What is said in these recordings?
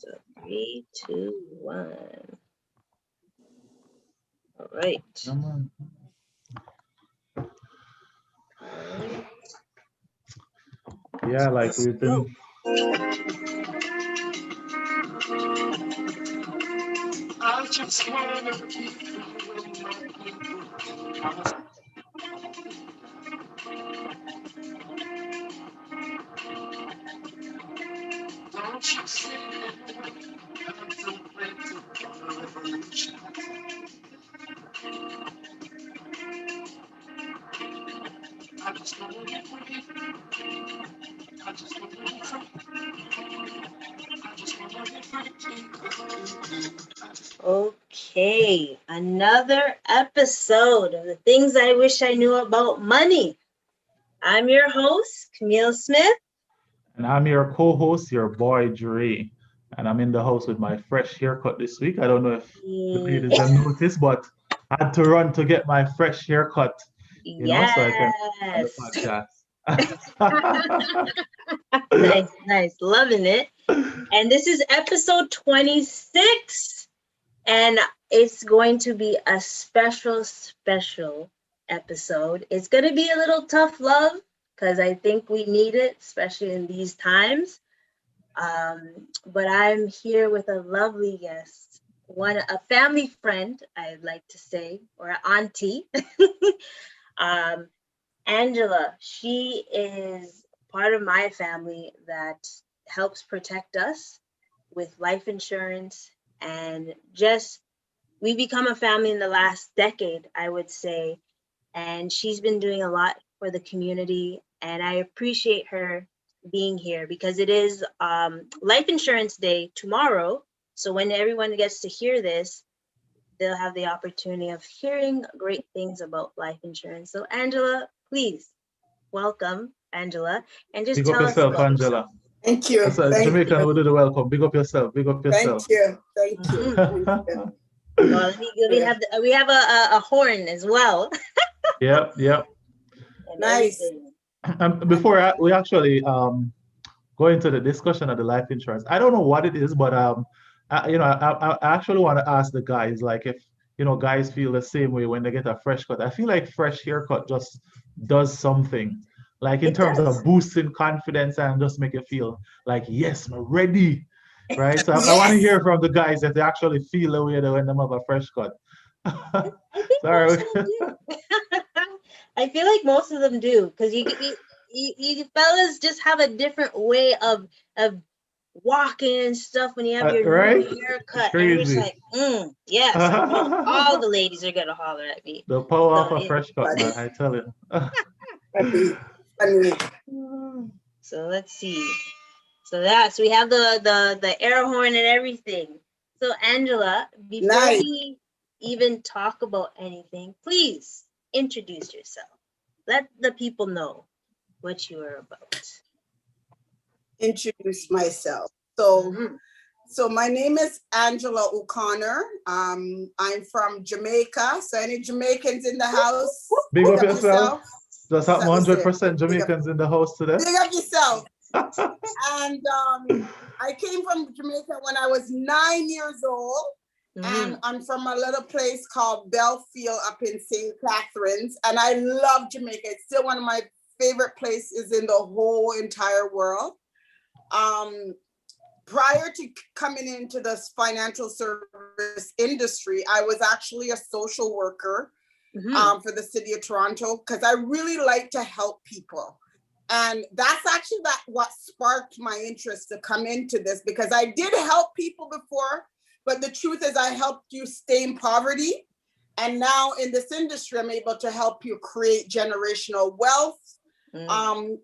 So 3, 2, 1. All right. Come on. Yeah, like we've been. I just wanna keep don't you see revolution. I just wanna get free. I just wanna get free. I just wanna get free. Okay, another episode of the things I wish I knew about money. I'm your host, Camille Smith. And I'm your co-host, your boy Dre. And I'm in the house with my fresh haircut this week. I don't know if the ladies have noticed, but I had to run to get my fresh haircut, so I can on the podcast. Nice, loving it. And this is episode 26, and it's going to be a special episode. It's going to be a little tough love because I think we need it, especially in these times. But I'm here with a lovely guest, a family friend, I'd like to say, or an auntie, Angela. She is part of my family that helps protect us with life insurance, and just we become a family in the last decade, I would say. And she's been doing a lot for the community, and I appreciate her being here because it is Life Insurance Day tomorrow. So when everyone gets to hear this, they'll have the opportunity of hearing great things about life insurance. So Angela, please welcome Angela, and just big tell up us yourself, about Angela. yourself. Thank you. That's a Jamaican would do the welcome. Big up yourself. Big up yourself. Thank you. Well, we have a horn as well. Yep. Nice. And before we actually go into the discussion of the life insurance, I don't know what it is, but I actually want to ask the guys, like, if guys feel the same way when they get a fresh cut. I feel like fresh haircut just does something, like in terms of boosting confidence and just make you feel like, yes, I'm ready, right? So Yes. I want to hear from the guys if they actually feel the way they when they have a fresh cut. I think most of them do. I feel like most of them do, because you fellas just have a different way of walking and stuff when you have your right? new haircut, and you're just like, yes, all the ladies are gonna holler at me. The power of a fresh cut, man, I tell you. So let's see. So we have the air horn and everything. So Angela, before we even talk about anything, please introduce yourself. Let the people know what you are about. Introduce myself. So my name is Angela O'Connor. I'm from Jamaica. So any Jamaicans in the house? Big up yourself. Just have 100% Jamaicans in the house today. Big up yourself. And I came from Jamaica when I was 9 years old. And I'm from a little place called Belfield up in St. Catharines. And I love Jamaica. It's still one of my favorite places in the whole entire world. Prior to coming into this financial service industry, I was actually a social worker for the city of Toronto, because I really like to help people. And that's actually what sparked my interest to come into this, because I did help people before, but the truth is I helped you stay in poverty. And now in this industry, I'm able to help you create generational wealth,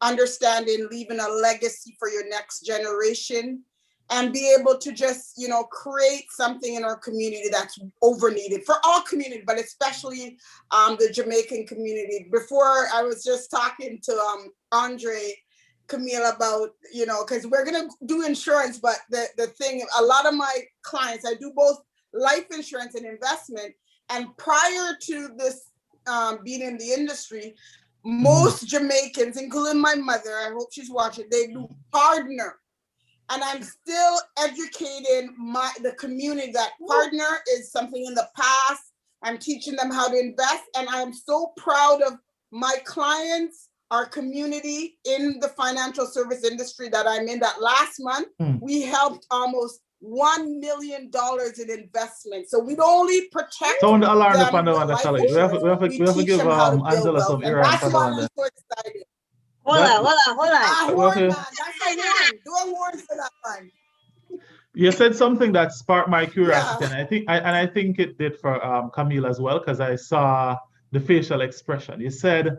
understanding, leaving a legacy for your next generation, and be able to just, create something in our community that's over needed for all community, but especially the Jamaican community. Before, I was just talking to Andre, Camille, about, because we're going to do insurance, but the thing, a lot of my clients, I do both life insurance and investment. And prior to this being in the industry, most Jamaicans, including my mother, I hope she's watching, they do partner. and I'm still educating the community that partner is something in the past. I'm teaching them how to invest, and I'm so proud of my clients, our community in the financial service industry that I'm in. That last month, we helped almost $1 million in investment. So we don't only protect Sound the alarm them upon the with one, life actually. We have insurance, we to teach give them how to build Angela wealth, some and ear that's upon the why one I'm there. so excited. Hold That, on, hold on, hold on. Ah, we have horn to- man, that's a horn. Do a horn for that one. You said something that sparked my curiosity, Yeah. and I think it did for Camille as well, because I saw the facial expression. You said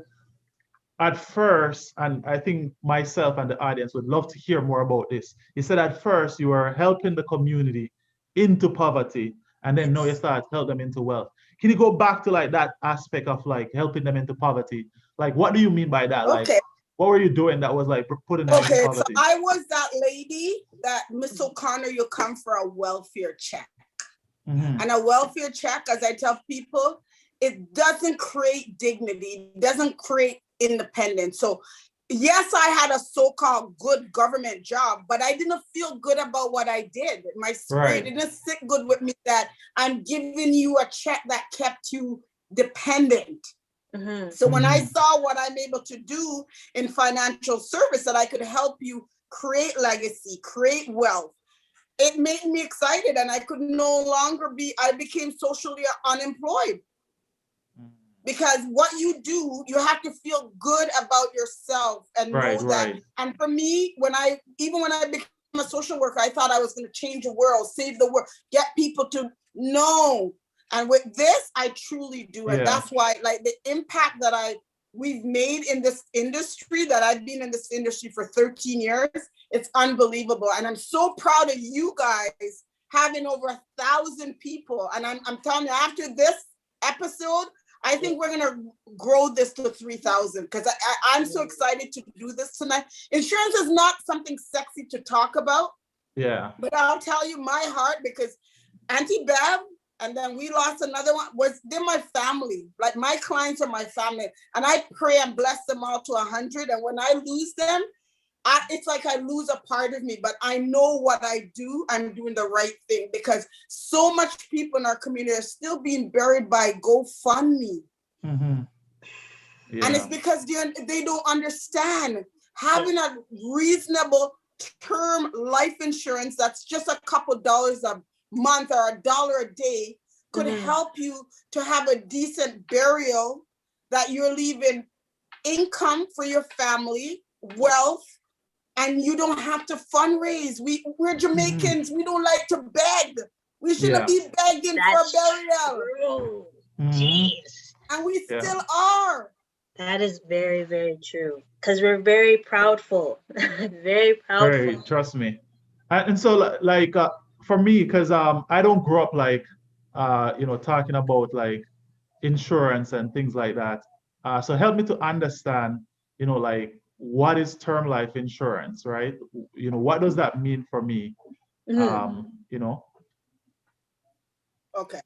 at first, and I think myself and the audience would love to hear more about this. You said at first you were helping the community into poverty, and then now you start to help them into wealth. Can you go back to like that aspect of like helping them into poverty? Like, what do you mean by that? Like, Okay. what were you doing that was like putting them into Okay, so poverty? I was that lady that Miss O'Connor, you come for a welfare check. Mhm. And a welfare check, as I tell people, it doesn't create dignity, it doesn't create independence. So yes, I had a so-called good government job, but I didn't feel good about what I did. My spirit Right. didn't sit good with me that I'm giving you a check that kept you dependent. So when I saw what I'm able to do in financial service, that I could help you create legacy, create wealth, it made me excited, and I could no longer I became socially unemployed. Because what you do, you have to feel good about yourself and know that. And for me, even when I became a social worker, I thought I was going to change the world, save the world, get people to know. And with this, I truly do. And that's why, like, the impact that we've made in this industry, that I've been in this industry for 13 years, it's unbelievable. And I'm so proud of you guys having over 1,000 people. And I'm telling you, after this episode, I think we're gonna grow this to 3,000, because I'm so excited to do this tonight. Insurance is not something sexy to talk about. Yeah. But I'll tell you my heart, because Auntie Bev, and then we lost another one, they're my family. Like, my clients are my family. And I pray and bless them all to 100. And when I lose them, it's like I lose a part of me, but I know what I do, I'm doing the right thing, because so much people in our community are still being buried by GoFundMe. And it's because they don't understand having a reasonable term life insurance that's just a couple dollars a month or $1 a day could help you to have a decent burial, that you're leaving income for your family, wealth, and you don't have to fundraise. We're Jamaicans. We don't like to beg. We shouldn't be begging for a burial. True. Jeez. And we still are. That is very, very true. Because we're very proudful. Very proudful. Very, trust me. And so, like, for me, because I don't grow up like, talking about like insurance and things like that. So help me to understand, like, what is term life insurance, right? What does that mean for me? Okay.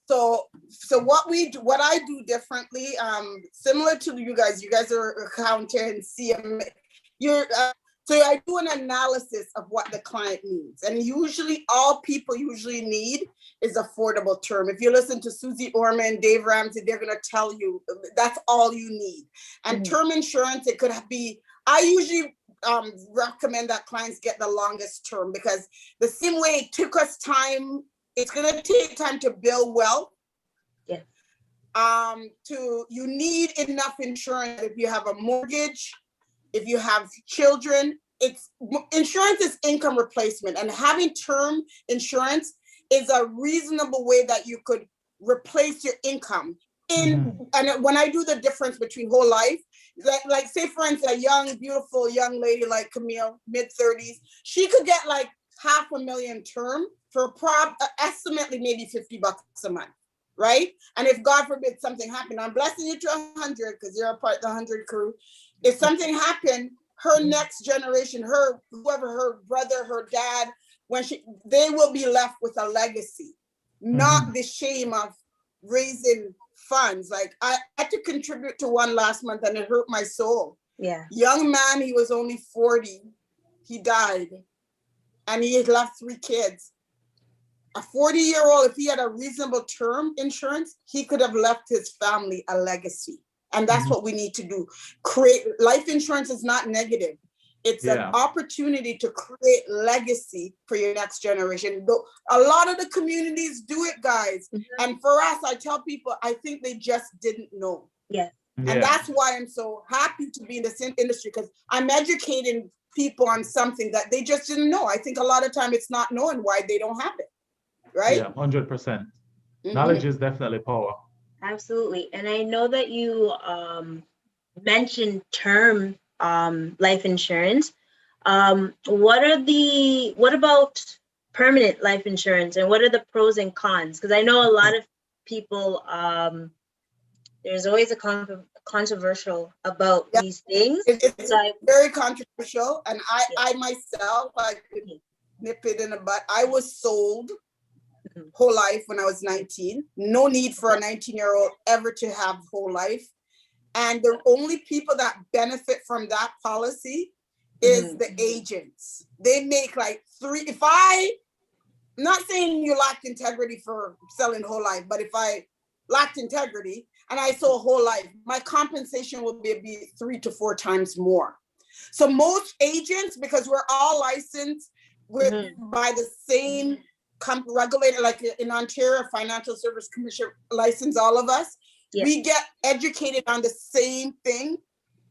So what I do differently, similar to you guys are accountants, CM, so I do an analysis of what the client needs. And usually all people need is affordable term. If you listen to Susie Orman, Dave Ramsey, they're gonna tell you that's all you need. And term insurance, it could be, I usually recommend that clients get the longest term, because the same way it took us time, it's gonna take time to build wealth. Yeah. You need enough insurance if you have a mortgage, if you have children. Insurance is income replacement, and having term insurance is a reasonable way that you could replace your income. And when I do the difference between whole life, like say for instance, a young, beautiful young lady like Camille, mid-30s, she could get like $500,000 term for estimately maybe $50 a month, right? And if God forbid something happened, I'm blessing you to 100 because you're a part of the 100 crew. If something happened, her next generation, whoever, her brother, her dad, they will be left with a legacy, not the shame of raising funds. Like, I had to contribute to one last month and it hurt my soul. Yeah. Young man, he was only 40. He died. and he had left 3 kids. A 40-year-old, if he had a reasonable term insurance, he could have left his family a legacy. And that's what we need to do. Create life insurance is not negative. It's an opportunity to create legacy for your next generation. A lot of the communities do it, guys. And for us, I tell people, I think they just didn't know. Yeah. And that's why I'm so happy to be in this industry, because I'm educating people on something that they just didn't know. I think a lot of time it's not knowing why they don't have it. Right? Yeah, 100%. Knowledge is definitely power. Absolutely. And I know that you mentioned term life insurance. What about permanent life insurance, and what are the pros and cons? Because I know a lot of people, there's always a controversial about these things. It's very controversial. And I myself, I could nip it in the butt. I was sold whole life when I was 19. No need for a 19-year-old ever to have whole life. And the only people that benefit from that policy is the agents. They make like I'm not saying you lacked integrity for selling whole life, but if I lacked integrity and I sold whole life, my compensation will be 3 to 4 times more. So most agents, because we're all licensed by the same regulator, like in Ontario, Financial Service Commission license all of us, we get educated on the same thing.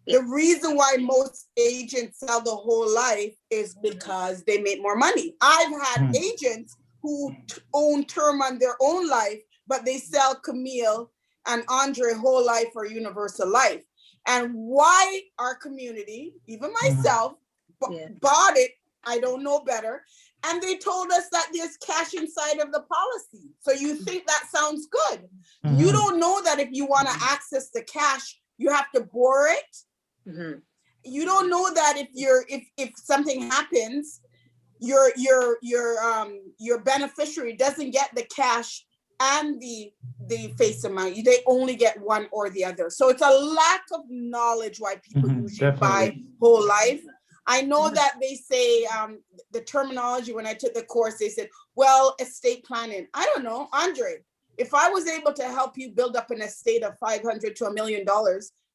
The reason why most agents sell the whole life is because they make more money. I've had agents who own term on their own life, but they sell Camille and Andre whole life or universal life. And why our community, even myself, bought it, I don't know better. And they told us that there's cash inside of the policy. So you think that sounds good. You don't know that if you want to access the cash, you have to borrow it. You don't know that if something happens, your beneficiary doesn't get the cash and the face amount. They only get one or the other. So it's a lack of knowledge why people usually buy whole life. I know that they say the terminology when I took the course, they said, well, estate planning. I don't know, Andre, if I was able to help you build up an estate of $500 to $1 million,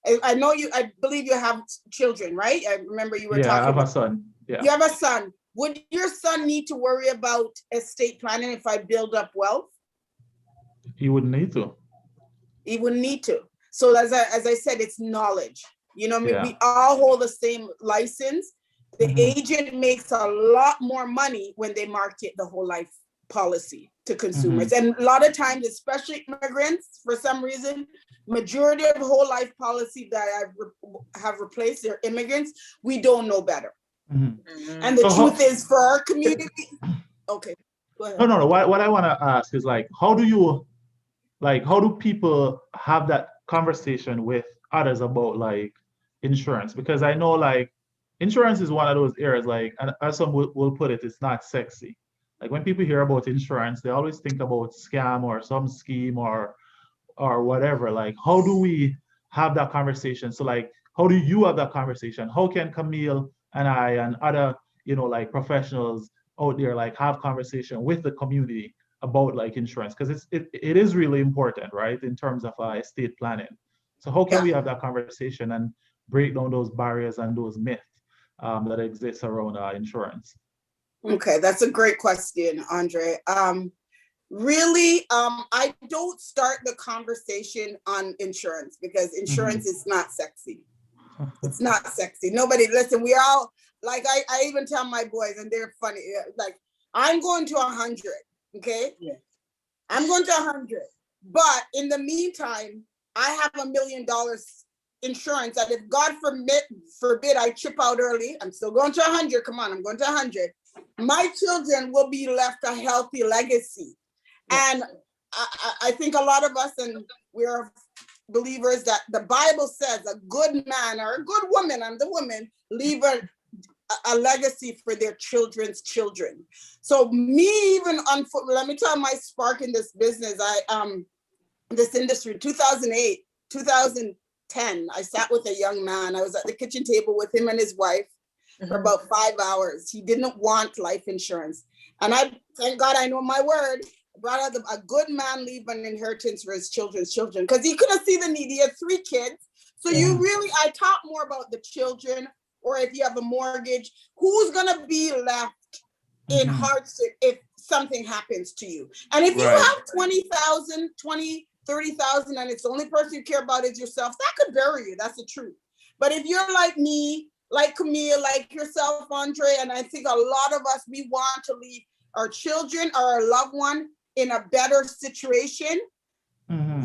I believe you have children, right? I remember you were talking. I have a son. Yeah. You have a son. Would your son need to worry about estate planning if I build up wealth? He wouldn't need to. He wouldn't need to. So as I said, it's knowledge. You know, we all hold the same license. The agent makes a lot more money when they market the whole life policy to consumers. And a lot of times, especially immigrants, for some reason, majority of whole life policy that I have replaced, they're immigrants. We don't know better. And the truth is, for our community, okay, go ahead. No. What I want to ask is how do people have that conversation with others about insurance? Because I know insurance is one of those areas, and as some will put it, it's not sexy. Like when people hear about insurance, they always think about scam or some scheme or whatever. How do we have that conversation? So how do you have that conversation? How can Camille and I and other, professionals out there have conversation with the community about insurance? Because it is really important, right? In terms of estate planning. So how can we have that conversation and break down those barriers and those myths that exist around insurance? Okay, that's a great question, Andre. Really, I don't start the conversation on insurance because insurance is not sexy. It's not sexy. Nobody, listen, we all, I even tell my boys, and they're funny, I'm going to 100, okay? Yeah. I'm going to 100. But in the meantime, I have $1 million insurance that if God forbid I chip out early, I'm still going to 100. Come on, I'm going to 100. My children will be left a healthy legacy. And I think a lot of us, and we're believers, that the Bible says a good man or a good woman, I'm the woman, leave a legacy for their children's children. So me even let me tell my spark in this business. This industry, 2008, 2010, I sat with a young man. I was at the kitchen table with him and his wife. for about 5 hours. He didn't want life insurance. And I, thank God I know my word, brought out a good man leave an inheritance for his children's children, because he couldn't see the need. He had 3 kids. So you really, I talk more about the children, or if you have a mortgage, who's gonna be left in hardship if something happens to you. And if you have 20,000, 20, 30,000, and it's the only person you care about is yourself, that could bury you. That's the truth. But if you're like me, like Camille, like yourself, Andre, and I think a lot of us, we want to leave our children or our loved one in a better situation.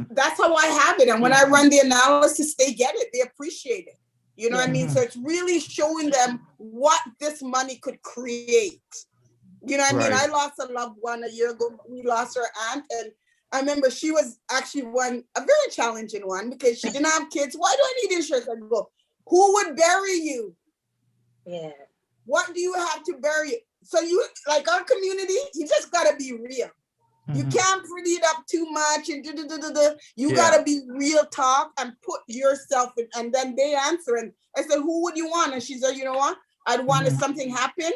That's how I have it. And when I run the analysis, they get it, they appreciate it. You know what I mean? So it's really showing them what this money could create. You know what I mean? I lost a loved one a year ago. We lost our aunt. And I remember she was actually a very challenging one, because she didn't have kids. Why do I need insurance? I go, who would bury you? Yeah. What do you have to bury you? So you, like our community, you just gotta be real. You can't pretty it up too much and you gotta be real talk and put yourself in. And then they answer, and I said, who would you want? And she said, you know what? I'd want if something happened,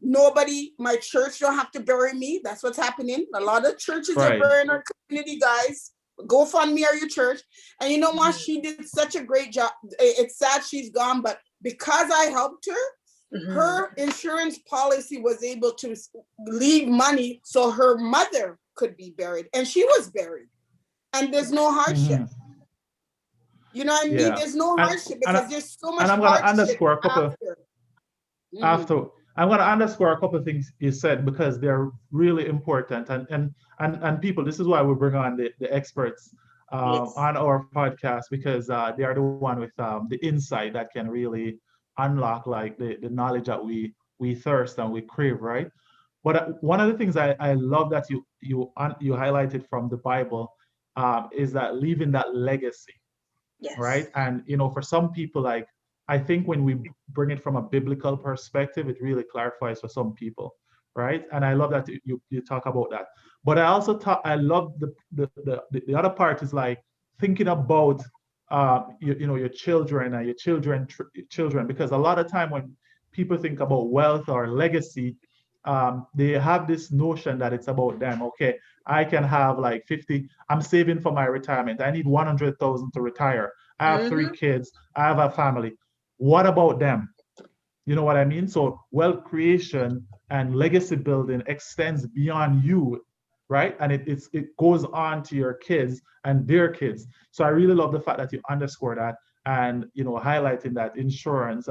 nobody, my church don't have to bury me. That's what's happening. A lot of churches are burying our community, guys. GoFundMe or your church. And you know what? She did such a great job. It's sad she's gone, but because I helped her, her insurance policy was able to leave money so her mother could be buried, and she was buried, and there's no hardship. You know what I mean? There's no hardship, because there's so much. And I'm going to underscore a couple I'm going to underscore a couple of things you said, because they're really important, and people, this is why we bring on the experts on our podcast, because they are the one with the insight that can really unlock like the knowledge that we thirst and we crave, right? But one of the things I love that you highlighted from the Bible is that leaving that legacy, right? And for some people, like, I think when we bring it from a biblical perspective, it really clarifies for some people, right? And I love that you talk about that. But I also I love the other part is like thinking about your children and your children, because a lot of time when people think about wealth or legacy, they have this notion that it's about them. Okay, I can have like 50, I'm saving for my retirement. I need 100,000 to retire. I have 3 kids. I have a family. What about them? You know what I mean? So wealth creation and legacy building extends beyond you, right? And it goes on to your kids and their kids. So I really love the fact that you underscore that, and highlighting that insurance,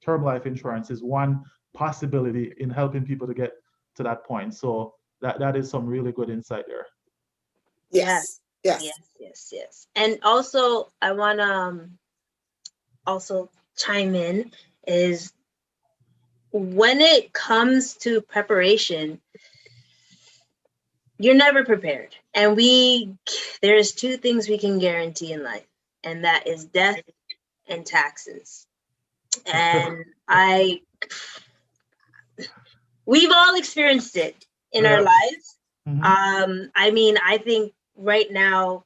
term life insurance, is one possibility in helping people to get to that point. So that is some really good insight there. Yes. And also I want to also chime in is, when it comes to preparation, you're never prepared. And there's 2 things we can guarantee in life, and that is death and taxes. And we've all experienced it in our lives. I mean, I think right now,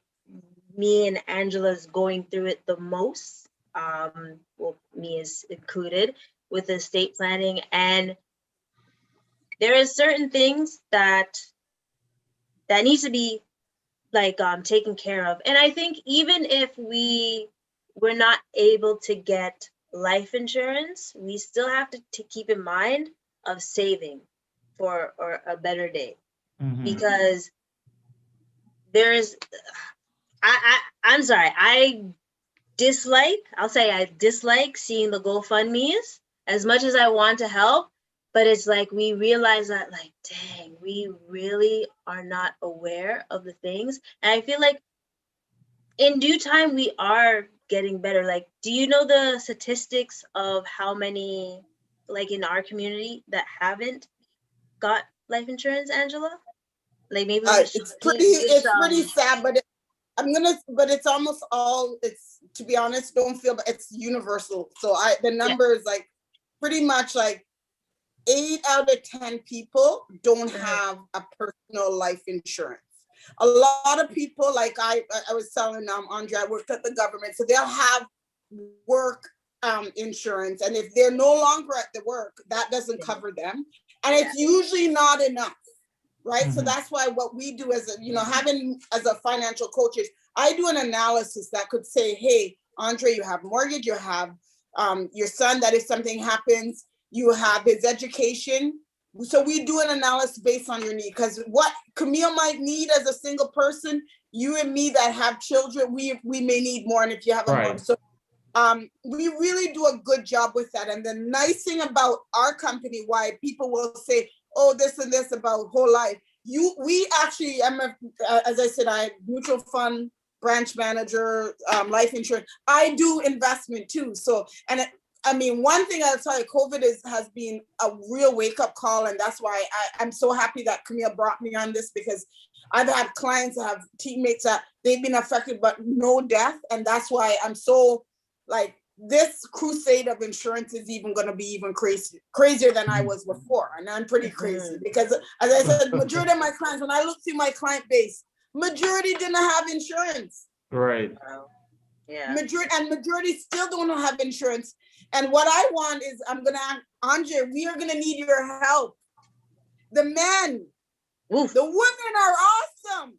me and Angela's going through it the most. Well, me is included with estate planning, and there are certain things that needs to be like taken care of. And I think even if we're not able to get life insurance, we still have to keep in mind of saving for a better day, because there's I'm sorry, I dislike seeing the GoFundMes as much as I want to help, but it's like we realize that, like, dang, we really are not aware of the things. And I feel like in due time, we are getting better. Like, do you know the statistics of how many, like, in our community that haven't got life insurance, Angela? Like, maybe it's pretty sad, but but it's almost all, it's, to be honest, don't feel, but it's universal. So the number is like pretty much like 8 out of 10 people don't have a personal life insurance. A lot of people, like I was telling Andre, I worked at the government, so they'll have work insurance, and if they're no longer at the work, that doesn't cover them, and Yeah. it's usually not enough, right? So Mhm. that's why what we do as a, having as a financial coach is I do an analysis that could say, hey, Andre, you have mortgage, you have your son, that if something happens, you have his education. So we do an analysis based on your need, because what Camille might need as a single person, you and me that have children, we may need more. And if you have a Right. so we really do a good job with that. And the nice thing about our company, why people will say, oh, this and this about whole life, we actually, as I said, I mutual fund branch manager, life insurance. I do investment too. So, and one thing I'll tell you, COVID has been a real wake up call. And that's why I'm so happy that Camille brought me on this, because I've had clients that have teammates that they've been affected, but no death. And that's why I'm so like, this crusade of insurance is even going to be even crazier than I was before. And I'm pretty crazy because, as I said, majority of my clients, when I look through my client base, majority didn't have insurance. Right. Wow. Yeah. Majority still don't have insurance. And what I want is, Andre, we are going to need your help. The men, Oof. the women are awesome.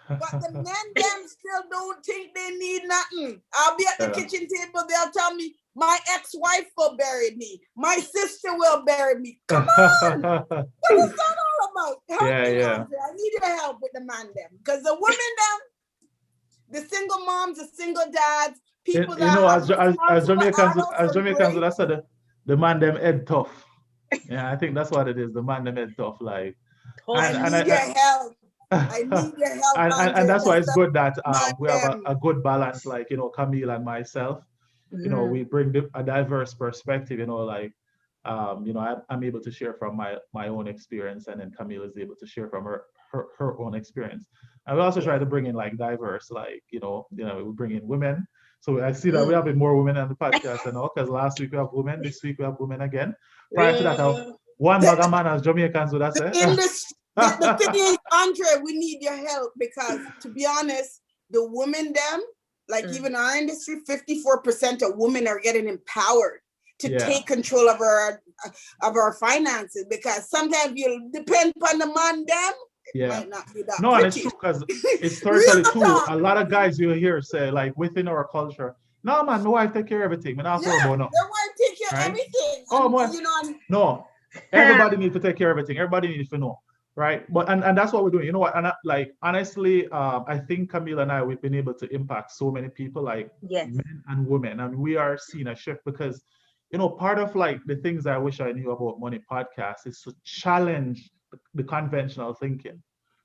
But the men them still don't think they need nothing. I'll be at the kitchen table, they'll tell me my ex-wife will bury me. My sister will bury me. Come on. What is that all about? Help me, Andre. I need your help with the man them. Because the women them, the single moms, the single dads, people as Jamaicans would have said, the man them head tough. Yeah, I think that's what it is. The man them head tough. Like, I need your help. I need your help. and that's why it's good that we have a good balance, like, Camille and myself. We bring a diverse perspective, I'm able to share from my own experience, and then Camille is able to share from her own experience. And we also try to bring in like diverse, like, we bring in women. So I see that we have more women on the podcast, because last week we have women, this week we have women again. Prior to that, one bag of man as Jamaicans would have said. The thing is, Andre, we need your help, because to be honest, the women them, like even our industry, 54% of women are getting empowered to take control of our finances, because sometimes you depend upon the man them. It might not be that no, pretty. and it's true, because historically too, a lot of guys you hear say, like, within our culture, no man, my wife take care of everything. Their wife take care of everything. Oh, no, everybody needs to take care of everything. Everybody needs to know. Right. But and that's what we're doing. You know what? And honestly, I think Camille and we've been able to impact so many people, like men and women. And we are seeing a shift because, part of like the things I wish I knew about Money Podcast is to challenge the conventional thinking,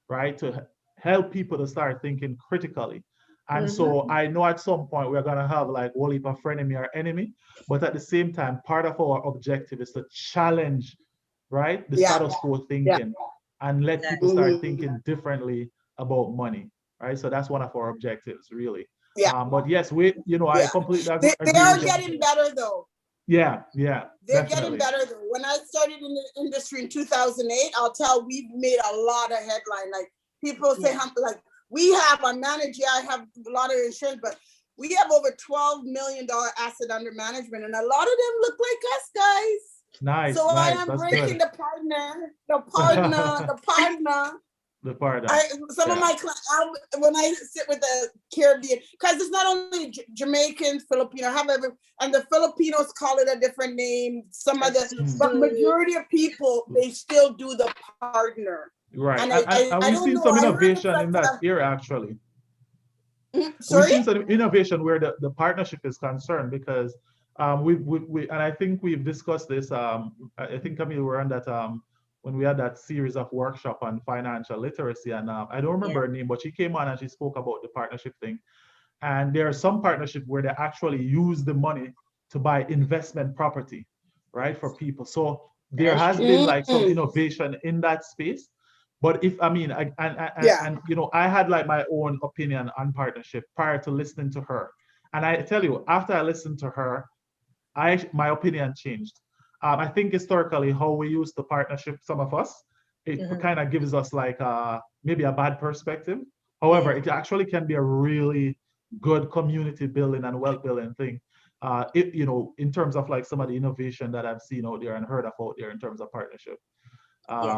right? To help people to start thinking critically. And so I know at some point we're gonna have like whole heap of frenemy or enemy, but at the same time, part of our objective is to challenge, right, the status quo thinking. And let people start thinking differently about money, right? So that's one of our objectives, really. But yes, I completely agree. They are getting better, though. Yeah, they're getting better, though. When I started in the industry in 2008, I'll tell we've made a lot of headline. Like people say, like we have a manager. I have a lot of insurance, but we have over $12 million asset under management, and a lot of them look like us, guys. Nice. So nice. I am That's breaking good. the partner. Some of my clients, when I sit with the Caribbean, because it's not only Jamaicans, Filipino, and the Filipinos call it a different name. Some of but majority of people, they still do the partner. Right. And we've seen some innovation in that area, actually. Sorry? We've seen some innovation where the partnership is concerned, because we and I think we've discussed this. I think Camille were on that when we had that series of workshop on financial literacy, and I don't remember her name, but she came on and she spoke about the partnership thing. And there are some partnerships where they actually use the money to buy investment property, right, for people. So there has been like some innovation in that space. But I had like my own opinion on partnership prior to listening to her. And I tell you, after I listened to her, my opinion changed. I think historically how we use the partnership, some of us, it kind of gives us like maybe a bad perspective. However, it actually can be a really good community building and wealth building thing. you know, in terms of like some of the innovation that I've seen out there and heard of out there in terms of partnership.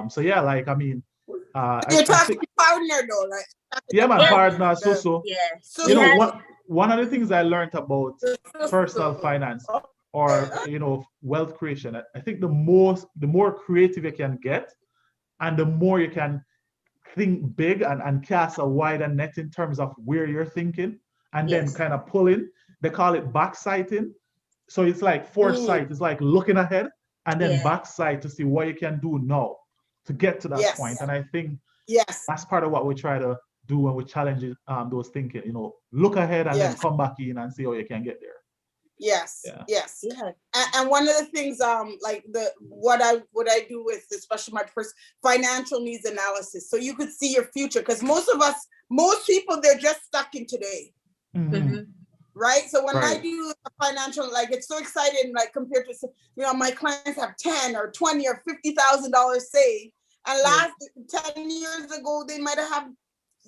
So yeah, like I mean, You're I talking think partner though, like yeah, man, Yeah. partner. the So Yeah. you We know sister, had one of the things I learned about the personal sister. finance Okay. or you know wealth creation, I think the more creative you can get, and the more you can think big and cast a wider net in terms of where you're thinking, and then yes. kind of pull in. They call it backsighting. So it's like Mm, foresight. It's like looking ahead and then Yeah. backside to see what you can do now to get to that point. yes, And I think yes, that's part of what we try to do when we challenge those thinking. You know, look ahead and then yes. come back in and see how you can get there. Yes, Yeah. yes. Yeah. And one of the things, like what I do with, especially my financial needs analysis, so you could see your future. Because most people, they're just stuck in today, Mm-hmm. Mm-hmm. right? So when I Right. do a financial, like it's so exciting, like compared to, you know, my clients have 10 or 20 or $50,000 saved, and Yeah. last 10 years ago they might have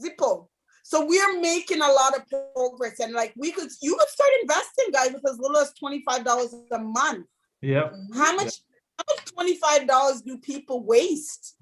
Zippo. So we're making a lot of progress, and like you could start investing, guys, with as little as $25 a month. Yep. Mm-hmm. How Yeah. much $25 do people waste?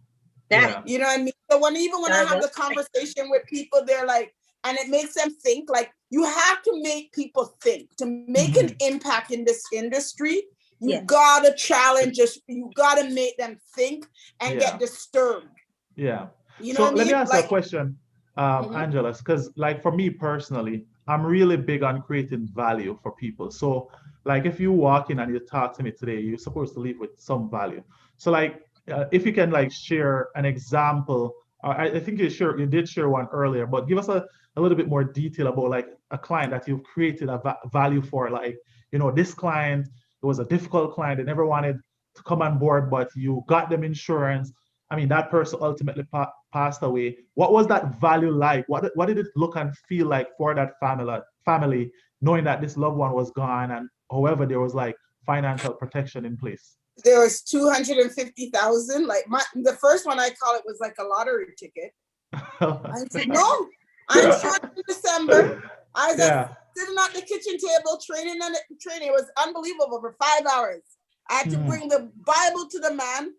That. Yeah. You know what I mean? So even when I have the Starbucks. conversation with people, they're like, and it makes them think. Like, you have to make people think to make an Mm-hmm. impact in this industry. You Yes. gotta challenge us. You gotta make them think and Yeah. get disturbed. Yeah. You know So what I let me mean? ask you a Like, question, mhm. Angelus, because like for me personally, I'm really big on creating value for people. So like if you walk in and you talk to me today, you're supposed to leave with some value. So like if you can like share an example, I think you did share one earlier, but give us a little bit more detail about like a client that you've created a value for. Like, you know, this client, it was a difficult client, they never wanted to come on board, but you got them insurance. I mean, that person ultimately passed away. What was that value like? What did it look and feel like for that family, knowing that this loved one was gone, and however there was like financial protection in place? There was 250,000. Like the first one I call it was like a lottery ticket. I said, no, I'm sure in December. I was Yeah. sitting at the kitchen table training and training. It was unbelievable for 5 hours. I had to Mhm. bring the Bible to the man.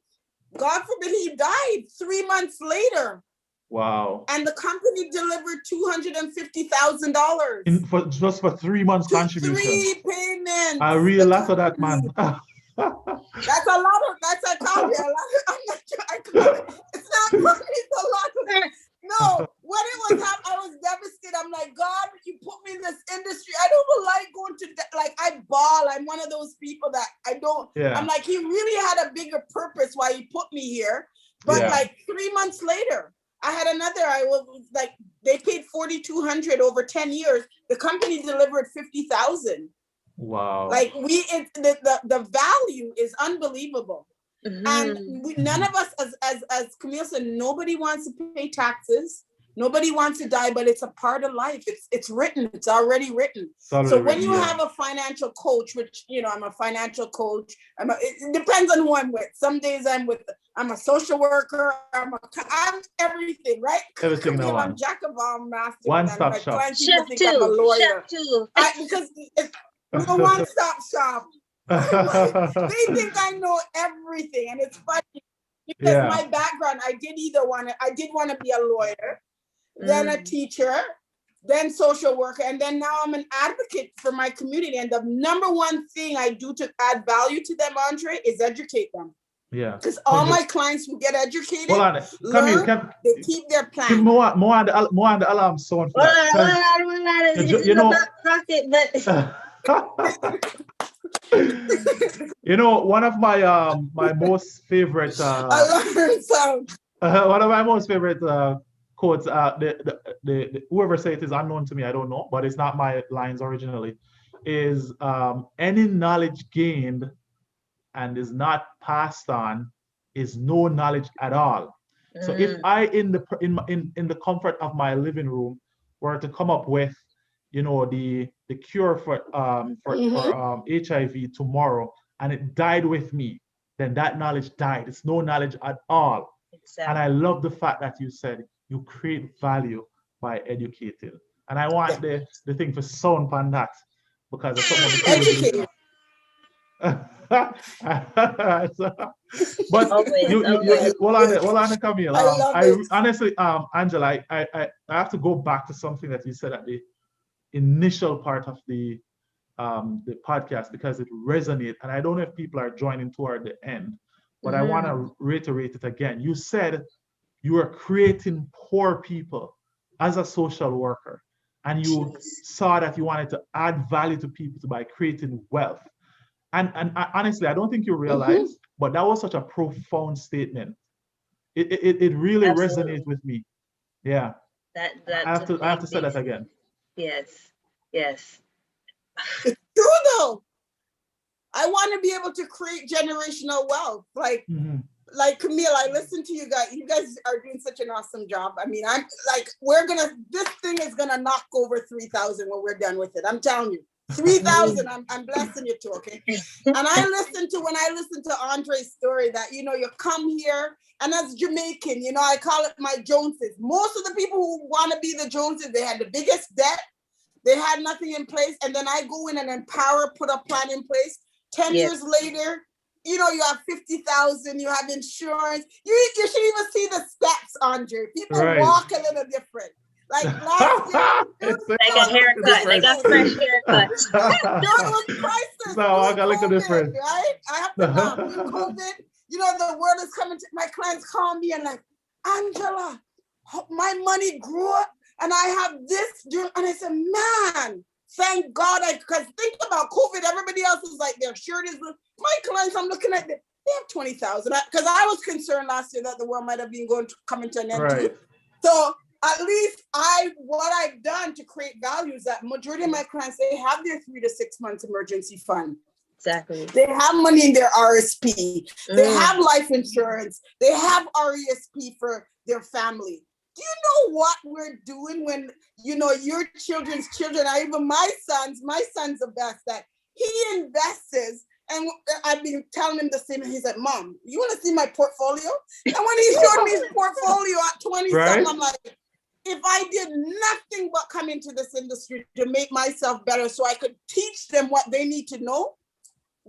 God forbid he died 3 months later. Wow. And the company delivered $250,000. For just for 3 months To contribution. 3 payments. A real The lot of that, company. man. That's a lot of, that's a call me a lot. I'm not sure I call it. It's not money, it's a lot of. No, when it was happening, I was devastated. I'm like, God, you put me in this industry. I don't like going to, like, I bawl. I'm one of those people that I don't, Yeah. I'm like, he really had a bigger purpose why he put me here. But Yeah. like 3 months later, I had another, I was like, they paid 4,200 over 10 years. The company delivered 50,000. Wow. Like the value is unbelievable. Mm-hmm. And none of us, as Camille said, nobody wants to pay taxes. Nobody wants to die, but it's a part of life. It's written. It's already written. It's already So when written, you yeah. have a financial coach, which, you know, I'm a financial coach. It depends on who I'm with. Some days I'm a social worker. I'm everything, right? Everything in Camille, one. I'm jack of all masters. One-stop and shop. clients people Chef think I'm a too. lawyer. Chef too. Because I'm a one-stop shop. They think I know everything, and it's funny because Yeah. my background, I did want to be a lawyer, then a teacher, then social worker, and then now I'm an advocate for my community. And the number one thing I do to add value to them, Andre, is educate them. Yeah. Because all my clients who get educated, Hold on. learn, Camille, they keep their keep plan. more on the alarm sound for that. 'Cause It's you in the know, back pocket, but you know, one of my most favorite Alarm sound. one of my most favorite quotes, the whoever said it is unknown to me, I don't know, but it's not my lines originally, is any knowledge gained and is not passed on is no knowledge at all. So if I in the comfort of my living room were to come up with, you know, the cure for HIV tomorrow, and it died with me, then that knowledge died. It's no knowledge at all. And I love the fact that you said you create value by educating. And I want the thing for sound on that. because of some of the things you Educated. So, but Always, always. hold on, Camille. I love I it. honestly, Angela, I have to go back to something that you said at the initial part of the podcast because it resonates, and I don't know if people are joining toward the end, but I want to reiterate it again. You said you are creating poor people as a social worker, and you Jeez. saw that you wanted to add value to people by creating wealth. And honestly, I don't think you Mhm. realize, but that was such a profound statement. It really Absolutely. resonates with me. Yeah, That's a I have big, to say big that thing. again. Yes. Yes. It's true though. I want to be able to create generational wealth. Mhm. Like Camille, I listen to you guys. You guys are doing such an awesome job. I mean, I'm like, this thing is gonna knock over 3,000 when we're done with it. I'm telling you, 3,000. I'm blessing you too, okay? And when I listen to Andre's story that, you come here and as Jamaican, I call it my Joneses. Most of the people who want to be the Joneses, they had the biggest debt. They had nothing in place. And then I go in and empower, put a plan in place. 10 Yes. years later, you have 50,000, you have insurance. You should even see the stats, Andre. People Right. walk a little different. Like last year, It's Like a haircut, like a fresh haircut. it was priceless. No, I During gotta look at COVID, different. right? I have to laugh. During COVID, the world is coming to my clients call me and like, Angela, my money grew up and I have this. And I said, man, thank God. Because think about COVID, everybody else is like, their shirt is, my clients, I'm looking at them, they have 20,000. Because I was concerned last year that the world might have been coming to an end Right. too. So at least what I've done to create value is that majority of my clients, they have their 3 to 6 months emergency fund. Exactly. They have money in their RSP. They have life insurance. They have RESP for their family. Do you know what we're doing when, your children's children, or even my son's the best that he invests. And I've been telling him the same. And he's like, Mom, you want to see my portfolio? And when he showed me his portfolio at 20 Right. something, I'm like, if I did nothing but come into this industry to make myself better so I could teach them what they need to know,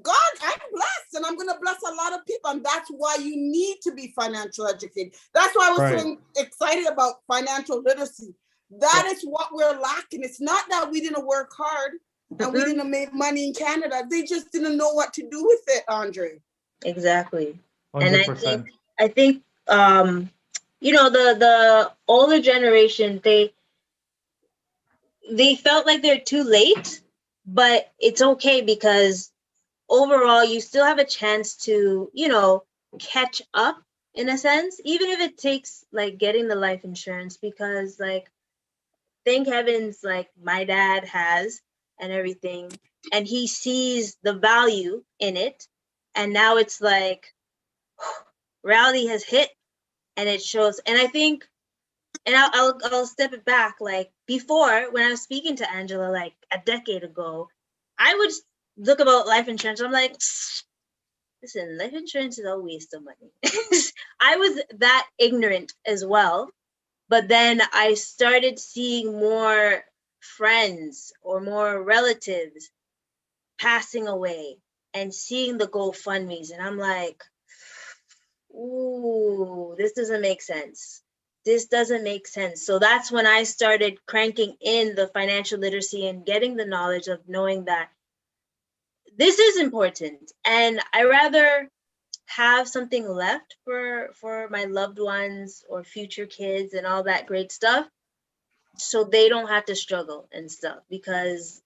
God, I'm blessed and I'm going to bless a lot of people. And that's why you need to be financial educated. That's why I was Right. so excited about financial literacy. That is what we're lacking. It's not that we didn't work hard and we didn't make money in Canada. They just didn't know what to do with it, Andre. Exactly. 100%. And I think the older generation, they felt like they're too late, but it's okay because overall you still have a chance to, catch up in a sense, even if it takes like getting the life insurance, because like thank heavens like my dad has and everything, and he sees the value in it, and now it's like reality has hit and it shows. And I think, and I'll step it back, like before when I was speaking to Angela like a decade ago, I would look about life insurance, I'm like, listen, life insurance is a waste of money. I was that ignorant as well. But then I started seeing more friends or more relatives passing away and seeing the GoFundMes. And I'm like, ooh, this doesn't make sense. This doesn't make sense. So that's when I started cranking in the financial literacy and getting the knowledge of knowing that this is important. And I rather have something left for my loved ones or future kids and all that great stuff, so they don't have to struggle and stuff. Because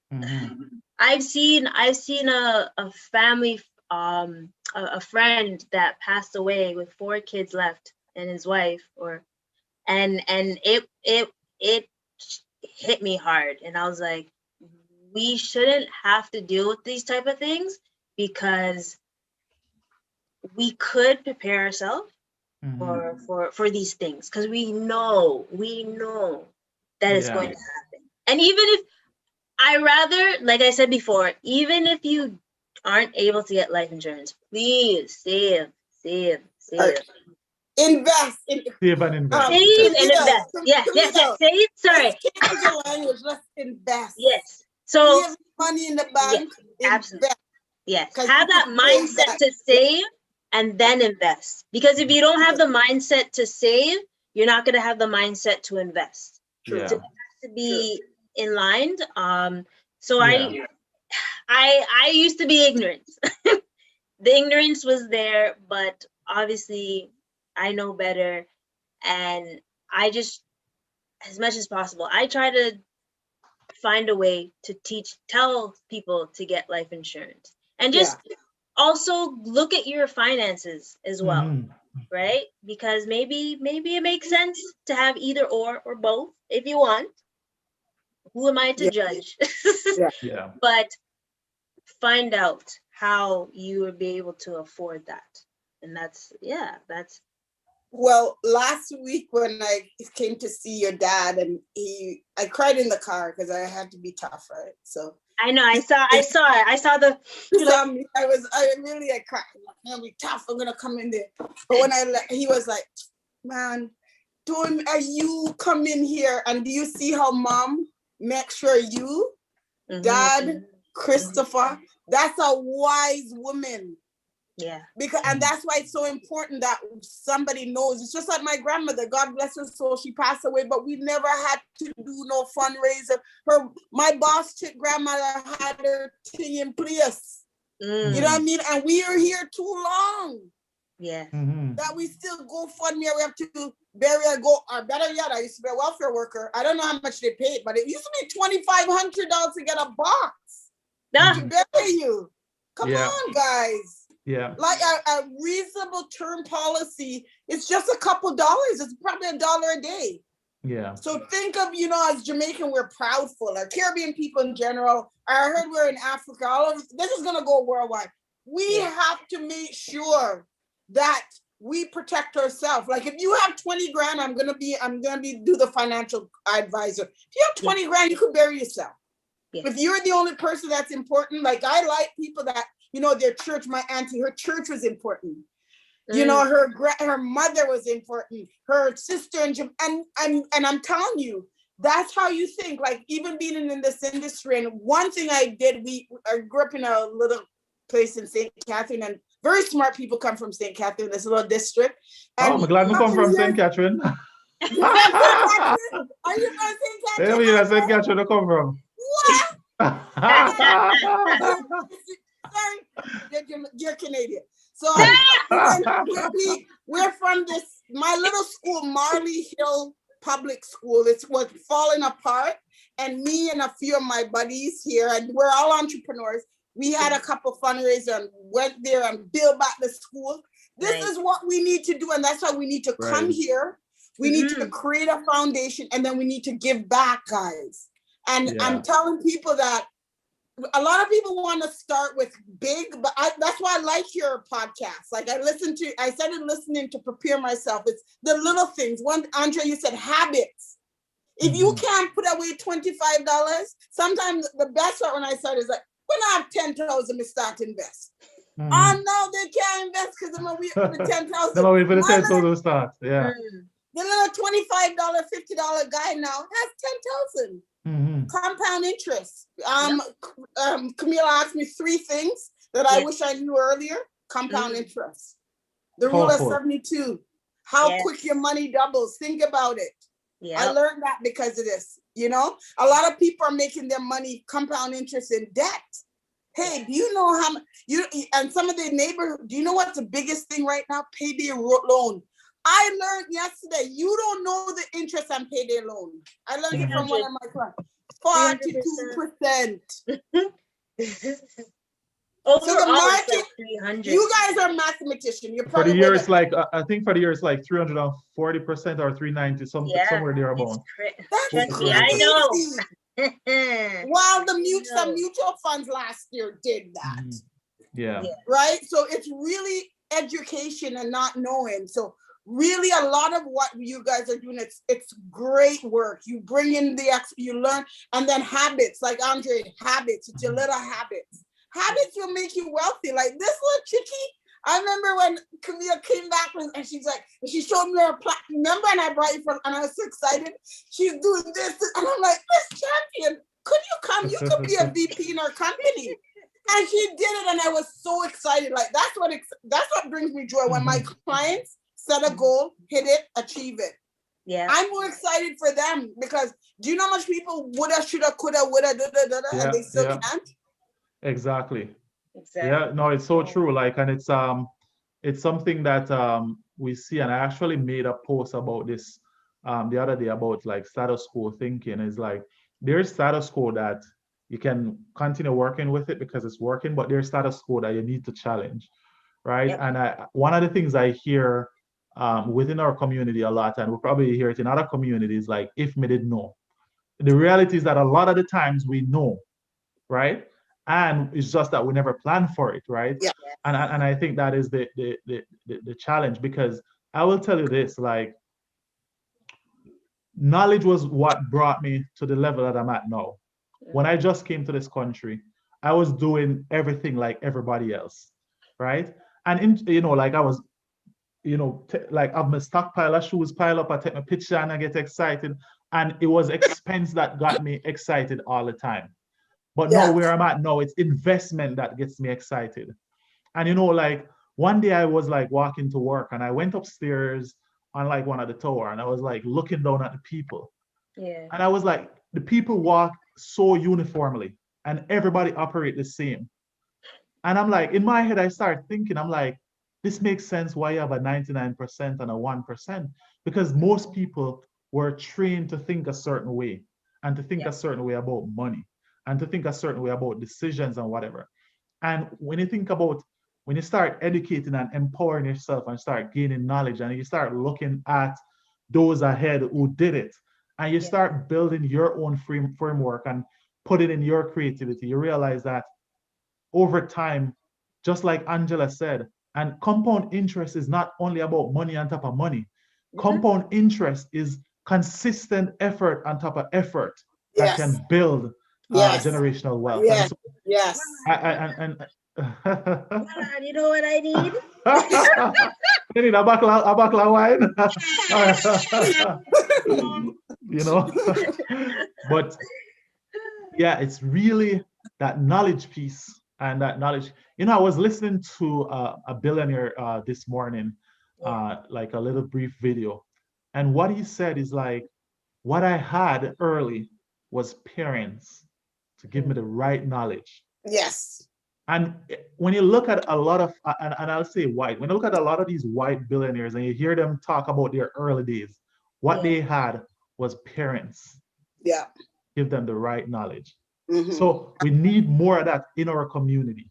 I've seen a family, a friend that passed away with 4 kids left and his wife, and it hit me hard, and I was like, we shouldn't have to deal with these type of things, because we could prepare ourselves for these things, because we know that it's going to happen. And even if I rather, like I said before, even if you aren't able to get life insurance, please save. Invest. Save and invest. Save and invest. Yes. Save. Sorry. Let's change the language. Let's invest. Yes. So Save money in the yes, bank, absolutely. invest. Yes. 'Cause Have you that can save mindset that. to save and then invest. Because if you don't have the mindset to save, you're not going to have the mindset to invest. Yeah. So it has to be in line. So Yeah. I used to be ignorant. The ignorance was there, but obviously I know better, and I just, as much as possible, I try to find a way to tell people to get life insurance, and just also look at your finances as well, Mhm. right? Because maybe it makes sense to have either or both if you want. Who am I to Yeah. judge? Yeah. Yeah. But find out how you would be able to afford that. And that's Well, last week when I came to see your dad, and I cried in the car because I had to be tough, right? So I know, I saw it. I saw the, he saw me. I cried. I'm gonna be tough. I'm gonna come in there. But when he was like, man, don't you come in here, and do you see how mom make sure you, dad, Christopher, that's a wise woman. yeah. And that's why it's so important that somebody knows. It's just like my grandmother, God bless her soul, she passed away, but we never had to do no fundraiser. My boss chick grandmother had her thing in place. You know what I mean? And we are here too long. Yeah. That we still go fund me. We have to bury or better yet, I used to be a welfare worker. I don't know how much they paid, but it used to be $2,500 to get a box to bury you. Come on, guys. Yeah. Like a reasonable term policy, it's just a couple dollars. It's probably $1 a day. Yeah. So think of, as Jamaican, we're proudful. Like Caribbean people in general. I heard we're in Africa. All of this is gonna go worldwide. We have to make sure that we protect ourselves. Like if you have 20 grand, I'm gonna do the financial advisor. If you have 20 grand, you could bury yourself. If you're the only person that's important, like I like people that, their church, my auntie, her church was important. Her mother was important, her sister, and I'm telling you, that's how you think. Like even being in this industry, and one thing I did, I grew up in a little place in St. Catherine, and very smart people come from St. Catherine, this little district. And I'm glad we come from St. Catherine. You from St. Catherine? Are you from St. Catherine? Yeah, St. Catherine to come from. What? Sorry, you're Canadian. So we're from my little school, Marley Hill Public School. It was falling apart. And me and a few of my buddies here, and we're all entrepreneurs. We had a couple fundraisers and went there and built back the school. This is what we need to do. And that's why we need to come here. We need to create a foundation, and then we need to give back, guys. And I'm telling people that a lot of people want to start with big, but that's why I like your podcast. Like I started listening to prepare myself. It's the little things. One, Andre, you said habits. If you can't put away $25, sometimes the best part when I started is like, when I have 10,000, we start to invest. Oh no, they can't invest because I'm wait for the 10,000. No, wait for the 10,000 start. Yeah. The little $25, $50 guy now has 10,000. Compound interest. Camille asked me 3 things that I wish I knew earlier. Compound interest. The rule of 72. How quick your money doubles. Think about it. I learned that because of this. A lot of people are making their money compound interest in debt. Hey, do you know how much and some of the neighborhood, do you know what's the biggest thing right now? Payday loan. I learned yesterday, you don't know the interest on payday loan. I learned it from one of my friends. 42%. So the market, like you guys are mathematicians. You're probably for the year it's like I think for the year it's like 340% or 390 somewhere thereabout. That's crazy. I know. While some mutual funds last year did that. Yeah. Right. So it's really education and not knowing. So really a lot of what you guys are doing, it's great work. You bring in you learn, and then habits, like Andre, habits. It's your little habits. Habits will make you wealthy. Like this little chickie, I remember when Camille came back and she's like, she showed me her platinum. Remember, and I brought you from, and I was so excited. She's doing this, and I'm like, this champion. could you come? You could be a VP in our company. And she did it, and I was so excited. Like that's what brings me joy when my clients set a goal, hit it, achieve it. Yeah. I'm more excited for them because do you know how much people woulda, shoulda, coulda, woulda, and they still can't? Exactly. Exactly. Yeah, no, it's so true. Like, and it's something that we see, and I actually made a post about this the other day about like status quo thinking. Is like there's status quo that you can continue working with it because it's working, but there's status quo that you need to challenge, right? Yep. And one of the things I hear within our community a lot, and we'll probably hear it in other communities, like if me did know. The reality is that a lot of the times we know, right? And it's just that we never plan for it, right? Yeah. And I think that is the challenge, because I will tell you this, like knowledge was what brought me to the level that I'm at now. When I just came to this country, I was doing everything like everybody else, right? And like I was, like I have my stockpile of shoes pile up, I take my picture and I get excited. And it was expense that got me excited all the time. But now Yeah. where I'm at now, it's investment that gets me excited. And like one day I was like walking to work and I went upstairs on like one of the tower and I was like looking down at the people. Yeah. And I was like, the people walk so uniformly and everybody operate the same. And I'm like, in my head, I start thinking, I'm like, this makes sense why you have a 99% and a 1%, because most people were trained to think a certain way and to think a certain way about money and to think a certain way about decisions and whatever. And when you start educating and empowering yourself and start gaining knowledge and you start looking at those ahead who did it, and you start building your own framework and put it in your creativity, you realize that over time, just like Angela said, and compound interest is not only about money on top of money. Compound interest is consistent effort on top of effort that Yes. can build generational wealth. Yes. And so, Yes. You know what I need? You need a buckle of wine. But yeah, it's really that knowledge piece and that knowledge. I was listening to a billionaire this morning, like a little brief video. And what he said is like, what I had early was parents to give me the right knowledge. Yes. And when you look at a lot of, and I'll say white, when you look at a lot of these white billionaires and you hear them talk about their early days, what they had was parents. Yeah. Give them the right knowledge. So we need more of that in our community,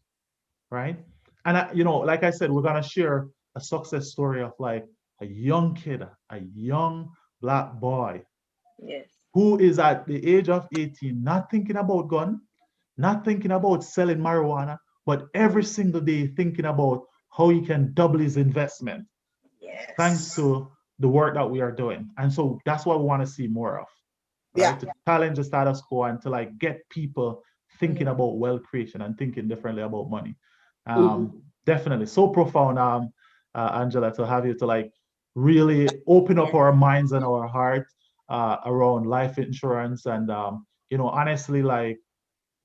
right? And like I said, we're gonna share a success story of like a young kid, a young Black boy, who is at the age of 18, not thinking about gun, not thinking about selling marijuana, but every single day thinking about how he can double his investment, thanks to the work that we are doing. And so that's what we want to see more of. Right? To challenge the status quo and to like get people thinking about wealth creation and thinking differently about money. Definitely so profound, Angela, to have you to like really open up our minds and our heart around life insurance. And honestly, like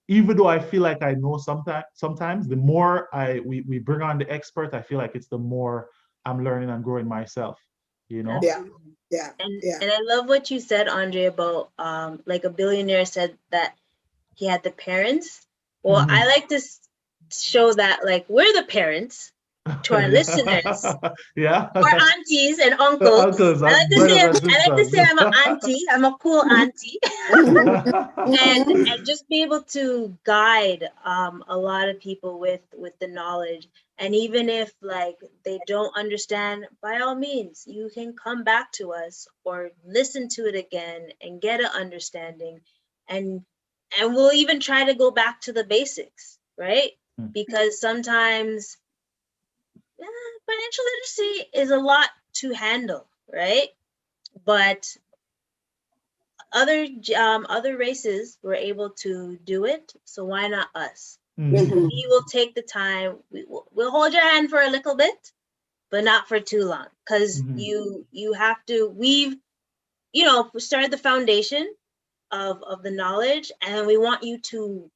even though I feel like I know sometimes the more we bring on the expert, I feel like it's the more I'm learning and growing myself. And I love what you said, Andre, about like a billionaire said that he had the parents. Well, I like to show that like we're the parents to our listeners, our aunties and uncles. I like to say I'm an auntie. I'm a cool auntie, and just be able to guide a lot of people with the knowledge. And even if like they don't understand, by all means, you can come back to us or listen to it again and get an understanding. And we'll even try to go back to the basics, right? Because sometimes financial literacy is a lot to handle, right? But other races were able to do it, so why not us? We will take the time. We'll hold your hand for a little bit, but not for too long, because you have to. We've started the foundation. of the knowledge, and we want you to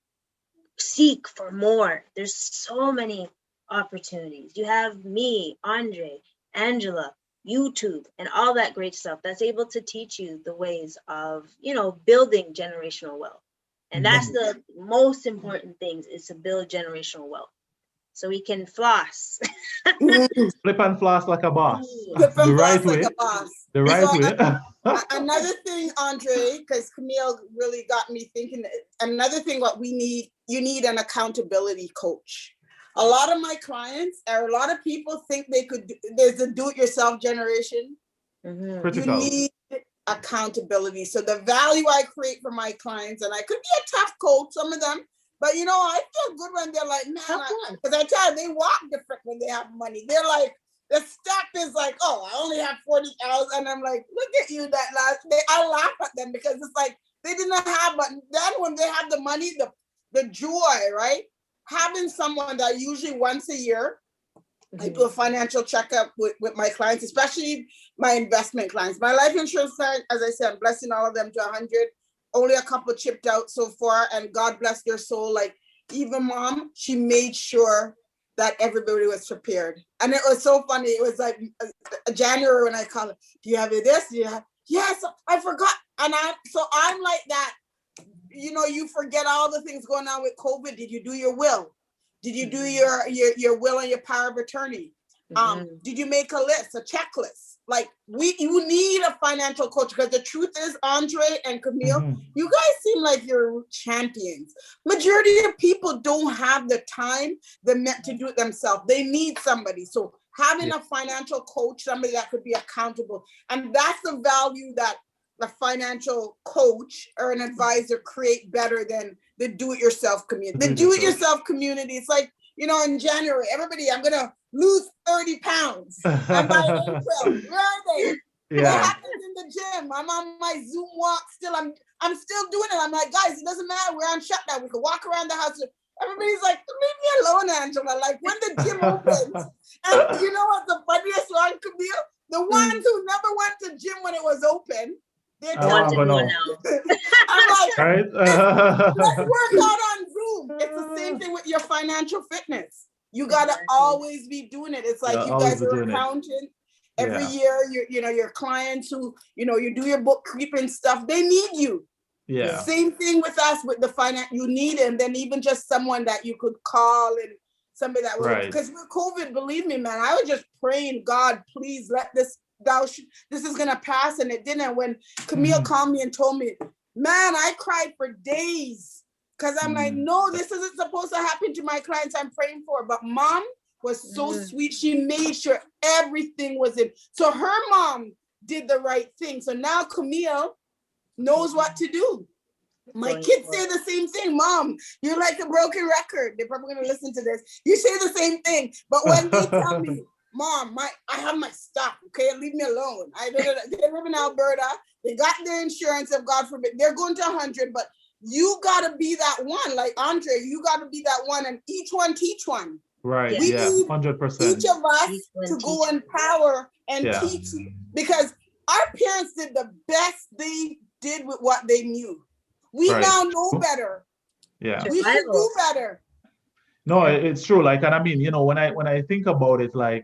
seek for more. There's so many opportunities. You have me, Andre, Angela, YouTube, and all that great stuff that's able to teach you the ways of, building generational wealth. And that's the most important things, is to build generational wealth. So we can floss. Flip and floss like a boss. Flip and The right floss like way. a boss. The right So, way. Another thing, Andre, because Camille really got me thinking, another thing what we need, you need an accountability coach. A lot of my clients, or a lot of people think they could, there's a do-it-yourself generation. Critical. You need accountability. So the value I create for my clients, and I could be a tough coach, some of them, but I feel good when they're like, man, because I tell you, they walk different when they have money. They're like, the step is like, oh, I only have 40,000. And I'm like, look at you that last day. I laugh at them because it's like, they didn't have, but then when they have the money, the joy, right? Having someone that usually once a year, I do a financial checkup with my clients, especially my investment clients. My life insurance client, as I said, I'm blessing all of them to 100. Only a couple chipped out so far, and God bless their soul. Like, even mom, she made sure that everybody was prepared. And it was so funny. It was like January when I called her, do you have this? Yeah. Yes, I forgot. And I'm like that. You forget all the things going on with COVID. Did you do your will? Did you do your will and your power of attorney? Did you make a list, a checklist? Like, you need a financial coach, because the truth is, Andre and Camille, you guys seem like you're champions. Majority of people don't have the time, to do it themselves. They need somebody. So having a financial coach, somebody that could be accountable, and that's the value that a financial coach or an advisor create better than the do-it-yourself community. The do-it-yourself community, it's like, in January, everybody, I'm gonna lose 30 pounds. And by April, where are they? What happens in the gym? I'm on my Zoom walk still. I'm still doing it. I'm like, guys, it doesn't matter. We're on shutdown. We can walk around the house. Everybody's like, leave me alone, Angela. Like, when the gym opens. And you know what the funniest one could be? The ones who never went to gym when it was open, they're want to go now. I'm like, Right? let's work out on Zoom. It's the same thing with your financial fitness. You got to always be doing it. It's like, you guys are accountant. Every year, your clients who, you do your bookkeeping stuff, they need you. Yeah. Same thing with us with the finance. You need it. And then even just someone that you could call, and somebody that would, because with COVID, believe me, man, I was just praying, God, please let this is gonna pass, and it didn't. And when Camille called me and told me, man, I cried for days, because I'm like, no, this isn't supposed to happen to my clients I'm praying for. But mom was so sweet. She made sure everything was in. So her mom did the right thing. So now Camille knows what to do. My kids say the same thing. Mom, you're like a broken record. They're probably going to listen to this. You say the same thing. But when they tell me, Mom, I have my stuff, okay? Leave me alone. They live in Alberta. They got their insurance, if God forbid. They're going to 100, but you got to be that one. Like, Andre, you got to be that one, and each one teach one. Right, we need 100%. Each of us to go empower and teach, because our parents did the best they did with what they knew. We now know better. Yeah. We should do better. No, it's true. Like, and I mean, when I think about it, like,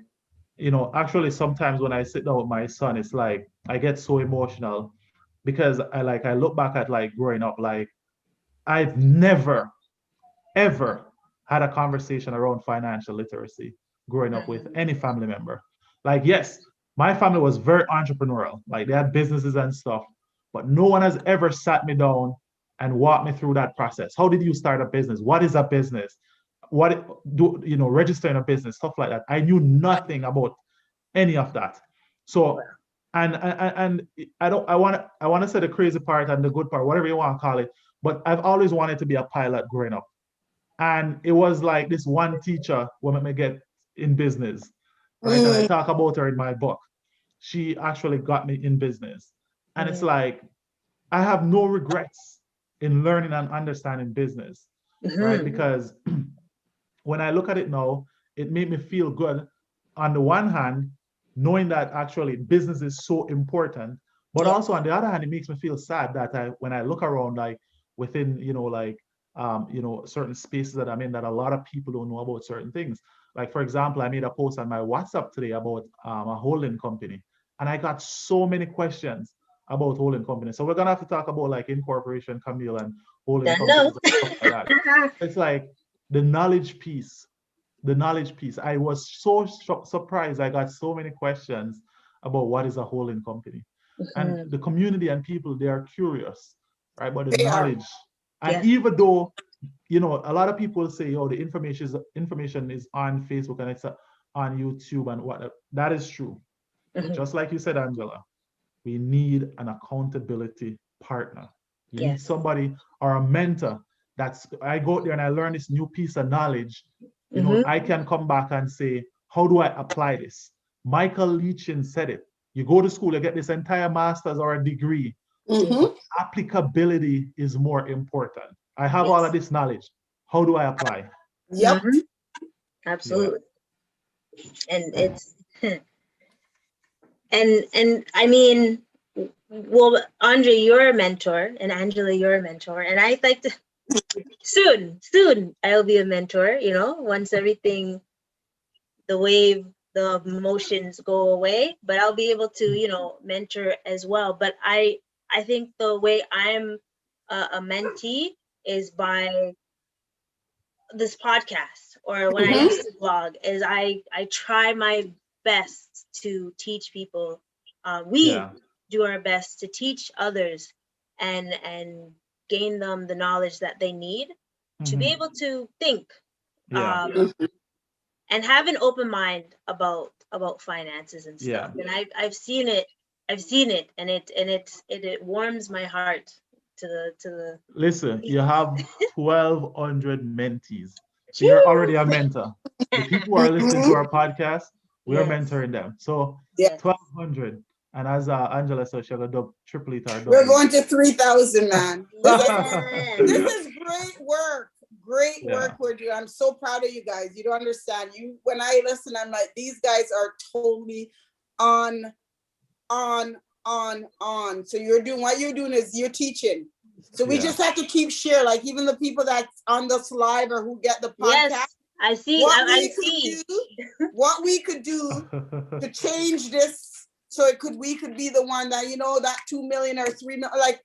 actually sometimes when I sit down with my son, it's like I get so emotional, because I look back at, like, growing up, like, I've never, ever had a conversation around financial literacy growing up with any family member. Like, yes, my family was very entrepreneurial. Like, they had businesses and stuff, but no one has ever sat me down and walked me through that process. How did you start a business? What is a business? What do registering a business, stuff like that. I knew nothing about any of that. So, and I want to say the crazy part and the good part, whatever you want to call it, but I've always wanted to be a pilot growing up. And it was like this one teacher who made me get in business, right? And I talk about her in my book. She actually got me in business. And it's like, I have no regrets in learning and understanding business, right? Because when I look at it now, it made me feel good. On the one hand, knowing that actually business is so important, But Yeah. also on the other hand, it makes me feel sad that when I look around, like within, certain spaces that I'm in, that a lot of people don't know about certain things. Like, for example, I made a post on my WhatsApp today about a holding company, and I got so many questions about holding companies. So we're gonna have to talk about like incorporation, Camille, and holding Don't know. companies and stuff like that. It's like the knowledge piece, the knowledge piece. I was so surprised. I got so many questions about what is a holding company. And Mhm. the community and people, they are curious, right? But the They are. knowledge, and Yeah. even though, a lot of people say, oh, the information is on Facebook and it's on YouTube and whatever. That is true. But Mhm. just like you said, Angela, we need an accountability partner. You need Yes. somebody or a mentor that's, I go out there and I learn this new piece of knowledge. Hmm. I can come back and say, how do I apply this? Michael Leachin said it. You go to school, you get this entire master's or a degree, Yeah. but applicability is more important. I have all of Yes. this knowledge. How do I apply? Yep. Hmm. Yeah. Absolutely. And it's and I mean, well, Andre, you're a mentor, and Angela, you're a mentor, and I'd like to soon I'll be a mentor. Once everything, the wave, the emotions go away, but I'll be able to, mentor as well. But I think the way I'm a mentee is by this podcast, or when I Mm-hmm. used to blog, is I try my best to teach people. We Yeah. do our best to teach others and gain them the knowledge that they need to be Hmm. able to think, Yeah. um, and have an open mind about finances and Yeah. stuff. And I've seen it, and it warms my heart to Listen, you have 1,200 mentees. So you're already a the. mentor. The people who are listening to Mm-hmm. our podcast, we're Yes, mentoring them. So Yeah. yes. 1,200. And as Angela said, she'll triple it or We're double going to 3,000, man. This it. Yes. is great work. Great Yeah. work we're doing. I'm so proud of you guys. You don't understand. When I listen, I'm like, these guys are totally on, on, on. So you're doing what you're doing is you're teaching. So we Yeah. just have to keep share, like even the people that's on this live or who get the podcast, Yes, I see. what I we could see. do, what we could do to change this so we could be the one that that 2 million or 3 million, like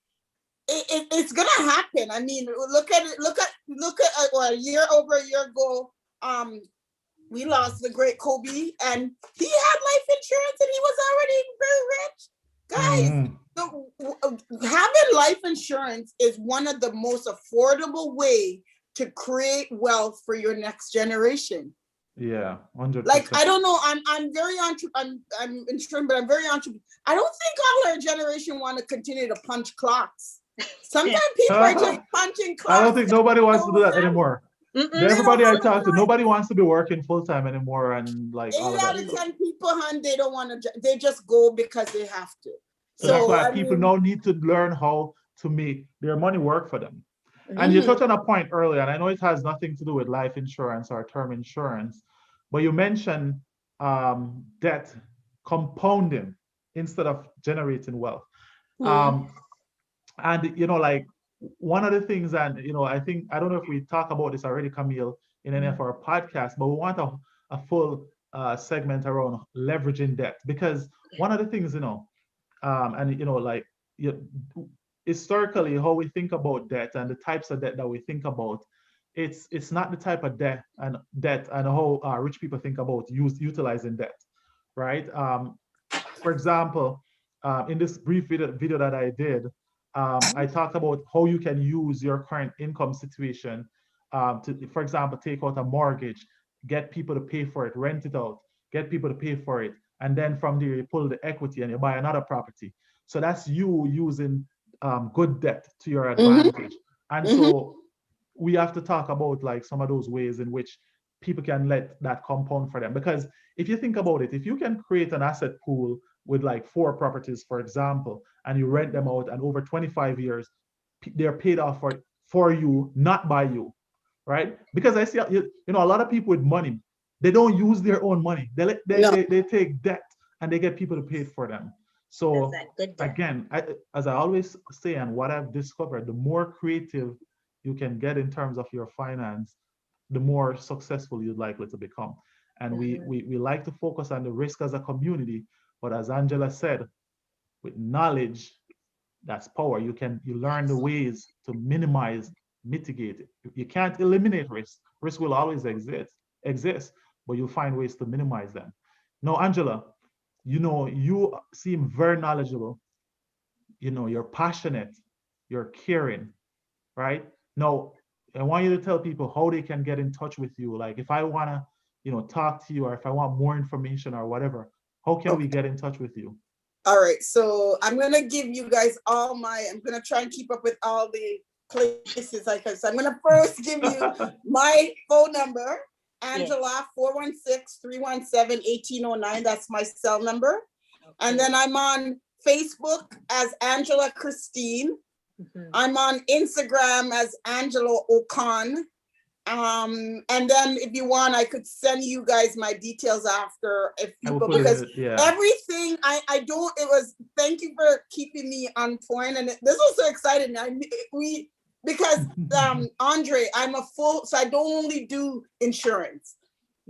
it's gonna happen. I mean, look at it. Look at well, over a year ago. We lost the great Kobe, and he had life insurance, and he was already very rich. Mhm. Guys, having life insurance is one of the most affordable way to create wealth for your next generation. Yeah, Like 100%. I don't know, I'm very I'm insurance, but I'm very entrepreneur. I don't think all our generation want to continue to punch clocks. Sometimes people are just punching I don't clocks. think nobody They wants to do don't that have, anymore. Mm-mm. they don't Everybody I have talk to, time. nobody wants to be working full time anymore and like all Eight of out that of stuff. 10 people, hun, they don't want to. They just go because they have to. So that's So why I people mean, now need to learn how to make their money work for them. And you Mm-hmm. touched on a point earlier, and I know it has nothing to do with life insurance or term insurance, but you mentioned debt compounding instead of generating wealth. hmm, Um, and like one of the things, and I think I don't know if we talk about this already, Camille, in any of our podcasts, but we want a full segment around leveraging debt, because one of the things, and like you, historically how we think about debt and the types of debt that we think about, it's not the type of debt and how rich people think about utilizing debt, right? For example, in this brief video that I did, I talked about how you can use your current income situation to, for example, take out a mortgage, get people to pay for it, rent it out, get people to pay for it, and then from there you pull the equity and you buy another property. So that's you using good debt to your hmm, advantage. And hmm, so we have to talk about like some of those ways in which people can let that compound for them. Because if you think about it, if you can create an asset pool with like 4 properties, for example, and you rent them out, and over 25 years, they're paid off for you, not by you, right? Because I see, a lot of people with money, they don't use their own money. They no, they take debt and they get people to pay it for them. So that good debt. again, as I always say, and what I've discovered, the more creative you can get in terms of your finance, the more successful you're likely to become. And we like to focus on the risk as a community, but as Angela said, with knowledge, that's power. You learn the ways to minimize, mitigate it. You can't eliminate risk. Risk will always exist, but you'll find ways to minimize them. Now, Angela, you seem very knowledgeable. You're passionate, you're caring, right? Now, I want you to tell people how they can get in touch with you. Like if I want to, talk to you, or if I want more information or whatever, how can we get in touch with you? All right, so I'm gonna give you guys I'm gonna try and keep up with all the places I can. So I'm gonna first give you my phone number, Angela, 416-317-1809. That's my cell number. And then I'm on Facebook as Angela Christine. I'm on Instagram as Angela Ocon. And then if you want, I could send you guys my details after, if people, because everything thank you for keeping me on point. And this was so exciting. Because Andre, so I don't only do insurance.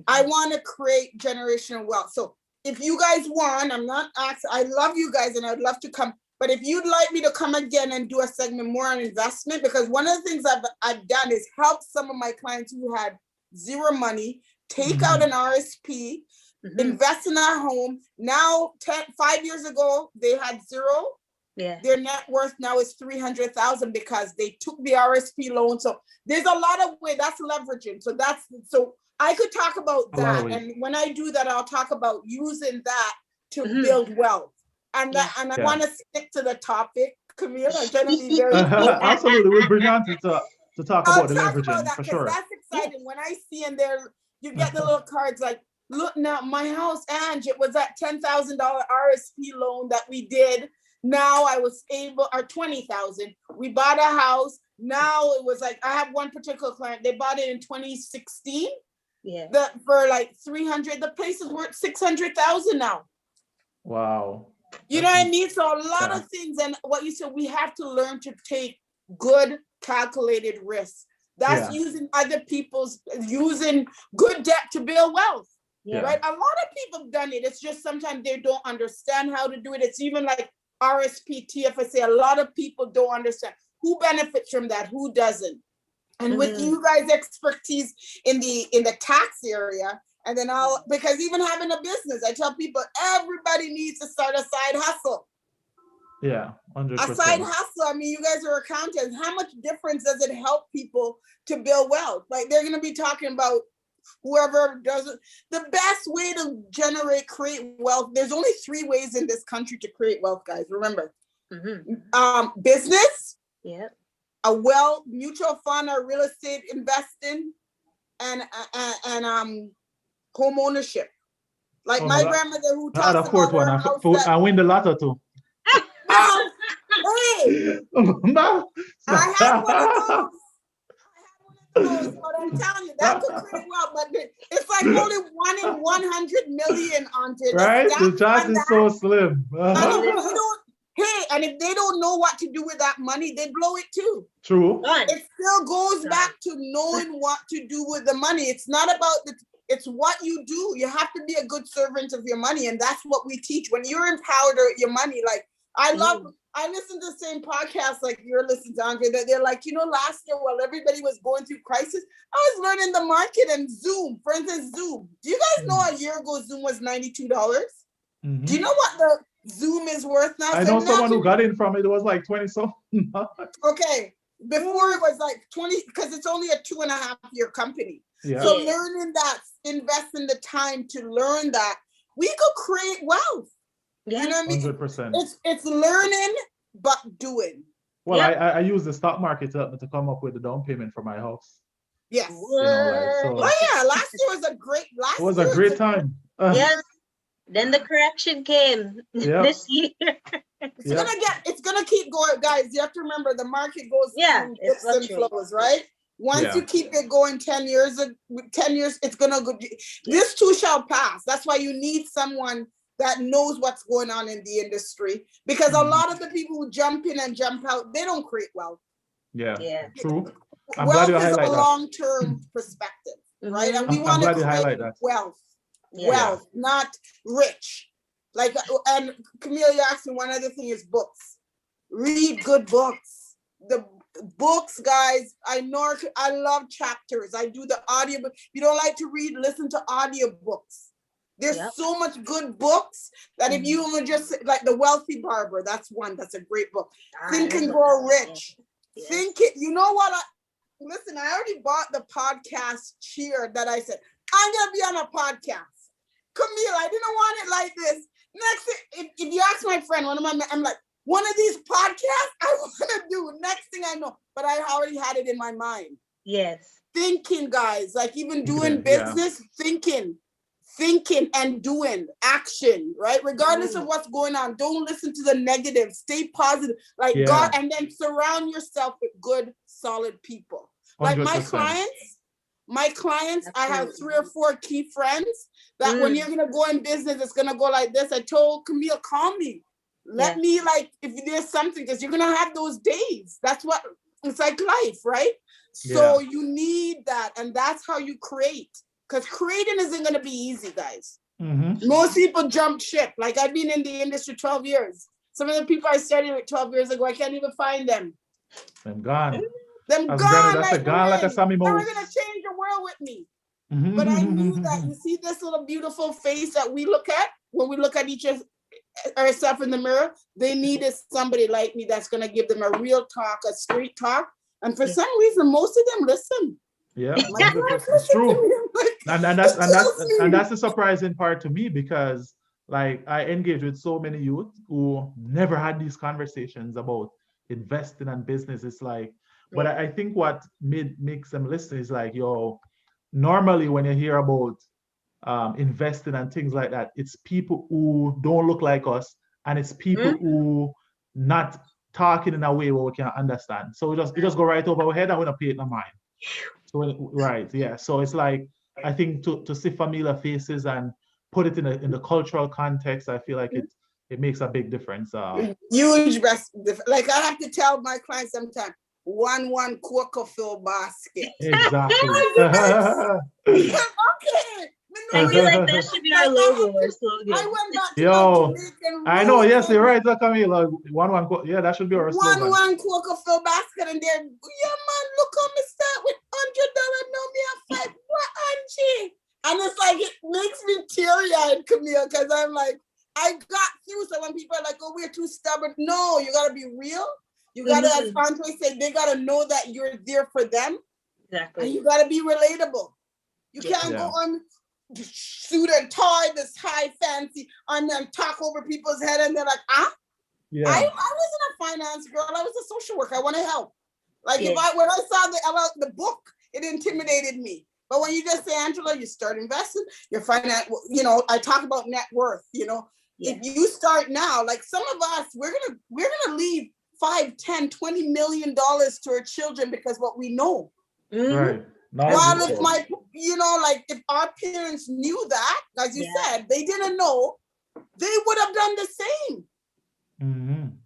I want to create generational wealth. So if you guys want, I'm not asking, I love you guys and I'd love to come. But if you'd like me to come again and do a segment more on investment, because one of the things I've done is help some of my clients who had zero money, take out an RSP, invest in our home. Now, 5 years ago, they had zero. Yeah. Their net worth now is 300,000 because they took the RSP loan. So there's a lot of way that's leveraging. So I could talk about that. And when I do that, I'll talk about using that to build wealth. And I want to stick to the topic, Camille. I'm trying to be very absolutely. We'll bring on to talk about the leveraging for sure. That's exciting. When I see in there, you get the little cards like, look now, my house, Ange, it was that $10,000 RSP loan that we did. Now I was able, or 20,000. We bought a house. Now it was like, I have one particular client. They bought it in 2016. Yeah. For like 300. The place is worth 600,000 now. Wow. You know what I mean? So a lot of things, and what you said, we have to learn to take good calculated risks. That's using other people's, using good debt to build wealth. Yeah. Right? A lot of people have done it. It's just sometimes they don't understand how to do it. It's even like RSP, TFSA. A lot of people don't understand who benefits from that, who doesn't. And with you guys' expertise in the tax area, and then because even having a business, I tell people, everybody needs to start a side hustle. Yeah, 100%. A side hustle. I mean, you guys are accountants. How much difference does it help people to build wealth? Like they're going to be talking about whoever does it. The best way to create wealth, there's only 3 ways in this country to create wealth, guys. Remember, business, a mutual fund or real estate investing, and home ownership. Like my grandmother who talks about her house I win the lotto too. Hey, I had one of those, but I'm telling you, that could create wealth, but it's like only 1 in 100 million on it. Right? The chance is so slim. And if they don't know what to do with that money, they blow it too. True. It still goes back to knowing what to do with the money. It's not about it's what you do. You have to be a good servant of your money. And that's what we teach. When you're empowered with your money, like I listen to the same podcast like you're listening to, Andre, that they're like, last year while everybody was going through crisis, I was learning the market and Zoom. For instance, Zoom. Do you guys know a year ago Zoom was $92? Do you know what the Zoom is worth now? I know someone who got in from it. It was like 20 something. Okay. Before it was like 20, because it's only a 2.5-year company. Yeah. So learning that, investing the time to learn that, we could create wealth. Yeah. You know what I mean? 100%. It's learning, but doing. Well, I use the stock market to come up with the down payment for my house. Yes. Last year was a great time. Yes. Then the correction came this year. It's gonna keep going, guys. You have to remember the market goes through dips and flows, right? Once you keep it going 10 years, it's gonna go. This too shall pass. That's why you need someone that knows what's going on in the industry, because a lot of the people who jump in and jump out, they don't create wealth. Yeah, Yeah. true. I'm glad Wealth you is a highlight that. long-term perspective, right? And we I'm want to glad you create highlight that. wealth, Yeah. wealth, not rich. Like, and Camille, you asked me one other thing is books. Read good books. The books, guys, I love chapters. I do the audio, but if you don't like to read, listen to audiobooks. There's Yep. so much good books that if you want just like The Wealthy Barber, that's one, that's a great book. Think and Grow Rich. Yes. Think it, you know what? Listen, I already bought the podcast cheer that I said, I'm gonna be on a podcast. Camille, I didn't want it like this. Next thing, if you ask my friend, I'm like, one of these podcasts I want to do. Next thing I know, but I already had it in my mind. Yes. Thinking, guys, like even doing Yeah. business, thinking and doing action, right? Regardless of what's going on, don't listen to the negative. Stay positive, like God, and then surround yourself with good, solid people. 100%. Like my clients, I have 3 or 4 key friends that when you're gonna go in business, it's gonna go like this. I told Camille, call me. Let me, like, if there's something, because you're gonna have those days. That's what it's like, life, right? So you need that, and that's how you create. Because creating isn't gonna be easy, guys. Most people jump ship. Like, I've been in the industry 12 years. Some of the people I started with 12 years ago, I can't even find them. I'm gone. Them That's gone, that's like a gone like a Sammy they were Mouse. gonna change the world with me. But I knew that. You see this little beautiful face that we look at when we look at each other, ourselves in the mirror, they needed somebody like me that's going to give them a real talk, a straight talk. And for some reason, most of them listen. Yeah, Like, it's true. like, And that's the surprising part to me, because like I engage with so many youth who never had these conversations about investing and business. It's like, but I think what makes them listen is like, yo, normally when you hear about investing and things like that, it's people who don't look like us, and it's people who not talking in a way where we can understand. So we just go right over our head and we don't pay it no mind. So right, yeah. So it's like, I think to see familiar faces and put it in the cultural context, I feel like it makes a big difference. Huge rest. Like, I have to tell my clients sometimes, one Coca-Cola basket. Exactly. Okay. I feel like that should be our logo or slogan. I went back to Yo, Jamaican I know, roots. yes, you're right, Camila. Yeah, that should be our slogan. One Coca-Cola basket, and they're, yeah, man, look how me start with $100. Now me have 5. What, Angie? And it's like, it makes me teary-eyed, Camille, because I'm like, I got through. So when people are like, oh, we're too stubborn. No, you got to be real. You got to, as Andre said, they got to know that you're there for them. Exactly. And you got to be relatable. You can't go on suit and tie, this high fancy, and then talk over people's head, and they're like, Yeah. I wasn't a finance girl. I was a social worker. I want to help. Like, when I saw the book, it intimidated me. But when you just say, Angela, you start investing, your finance, I talk about net worth, if you start now, like some of us, we're gonna leave 5, 10, 20 million dollars to our children because what we know. Right. While if if our parents knew that, as you said, they didn't know, they would have done the same.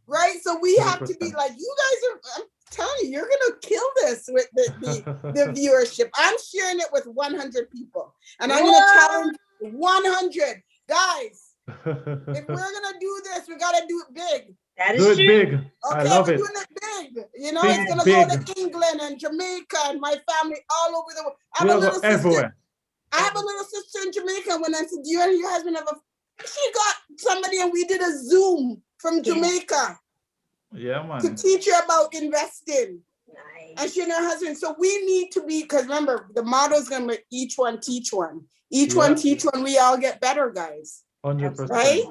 Right? So we have to be like, you guys are, I'm telling you, you're gonna kill this with the viewership. I'm sharing it with 100 people. And I'm gonna challenge 100 guys. If we're gonna do this, we gotta do it big. That is do it true. big. Okay, I love we're it. doing it big. Think It's gonna big. go to England and Jamaica and my family all over the world. I We'll have a go little sister. everywhere. I have a little sister in Jamaica. When I said, "Do you and your husband have a?" She got somebody, and we did a Zoom from Jamaica Yeah, man. to teach her about investing. Nice. And she and her husband. So we need to be, because remember, the motto is gonna be each one teach one. Each one teach one. We all get better, guys. 100%. Right?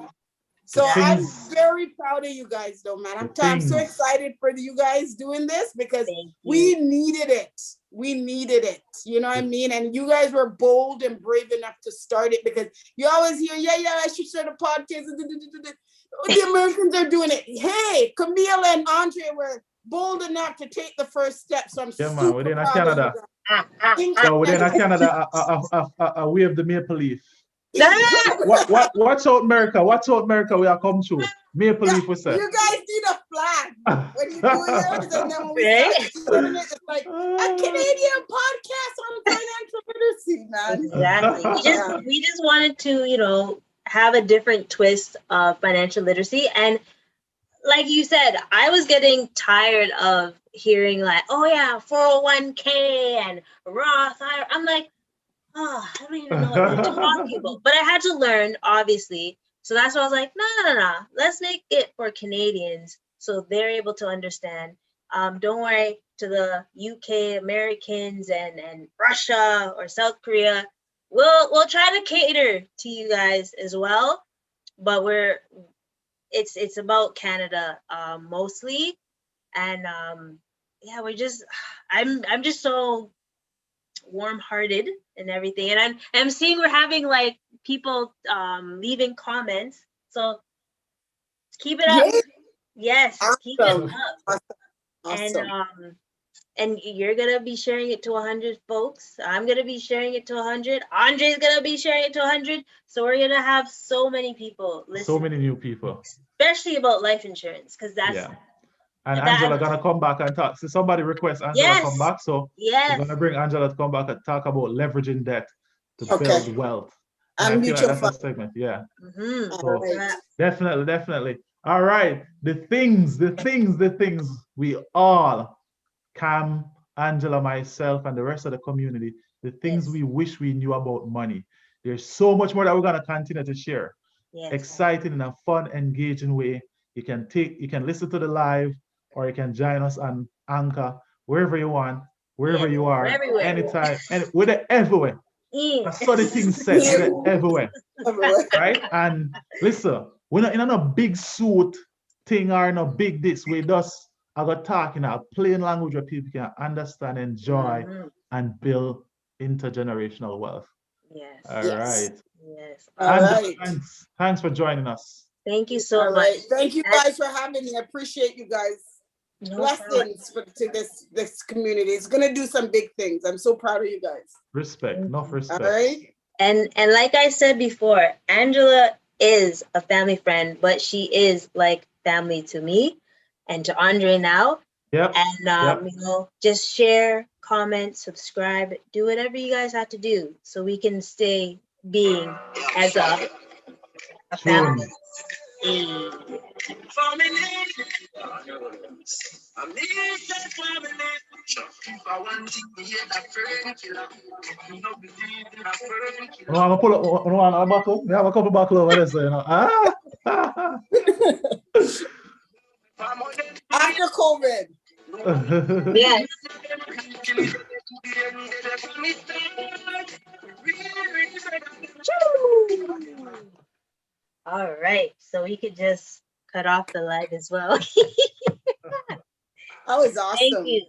So I'm Things- very proud of you guys, though, man. I'm so excited for you guys doing this because we needed it. We needed it. You know what I mean? And you guys were bold and brave enough to start it, because you always hear, I should start a podcast. The Americans are doing it. Hey, Camille and Andre were bold enough to take the first step. So I'm super man, we're in proud Canada. of you guys. So within Canada, I wave the maple leaf. Watch out, America. Watch out, America. We are come through. Maple Leaf, we say. You guys need a flag when you do yours, and then when we Right? start sharing it, it's like a Canadian podcast on financial literacy, man. Exactly. We just wanted to, have a different twist of financial literacy. And like you said, I was getting tired of hearing like, oh yeah, 401k and Roth. I'm like, oh, I don't even know what you're talking about. But I had to learn, obviously. So that's why I was like, no. Let's make it for Canadians so they're able to understand. Don't worry, to the UK Americans and Russia or South Korea, we'll try to cater to you guys as well. But it's about Canada mostly. And yeah, I'm just so warm-hearted and everything, and I'm seeing we're having like people leaving comments, so keep it up. Yay. Yes, keep it Awesome. up. Awesome. And you're gonna be sharing it to 100 folks. I'm gonna be sharing it to 100. Andre's gonna be sharing it to 100. So we're gonna have so many people listen, So many new people, especially about life insurance, because that's And Angela gonna come back and talk. So somebody requests Angela come back. So we're gonna bring Angela to come back and talk about leveraging debt to build wealth. And I feel like that's a segment. Yeah. Mm-hmm. So definitely. All right. The things we all, Cam, Angela, myself, and the rest of the community, the things we wish we knew about money. There's so much more that we're gonna continue to share. Exciting in a fun, engaging way. You can listen to the live, or you can join us on Anchor, wherever you want, wherever you are, anytime, and with it everywhere. That's what the thing said, with it everywhere. Right? And listen, we're not in a big suit thing or in a big this. We just are going to talk in a plain language where people can understand, enjoy, and build intergenerational wealth. Yes. All right. Yes. All right. Thanks for joining us. Thank you so much. Thank you guys for having me. I appreciate you guys. Blessings to this community. It's gonna do some big things. I'm so proud of you guys. Respect, enough respect. All right. And like I said before, Angela is a family friend, but she is like family to me and to Andre now. Yep. And just share, comment, subscribe, do whatever you guys have to do so we can stay being as a family. I'm gonna pull up a buckle. We have a couple buckle over there, so After COVID. Yes. All right, so we could just cut off the live as well. That was awesome. Thank you.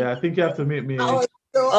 I think you have to meet me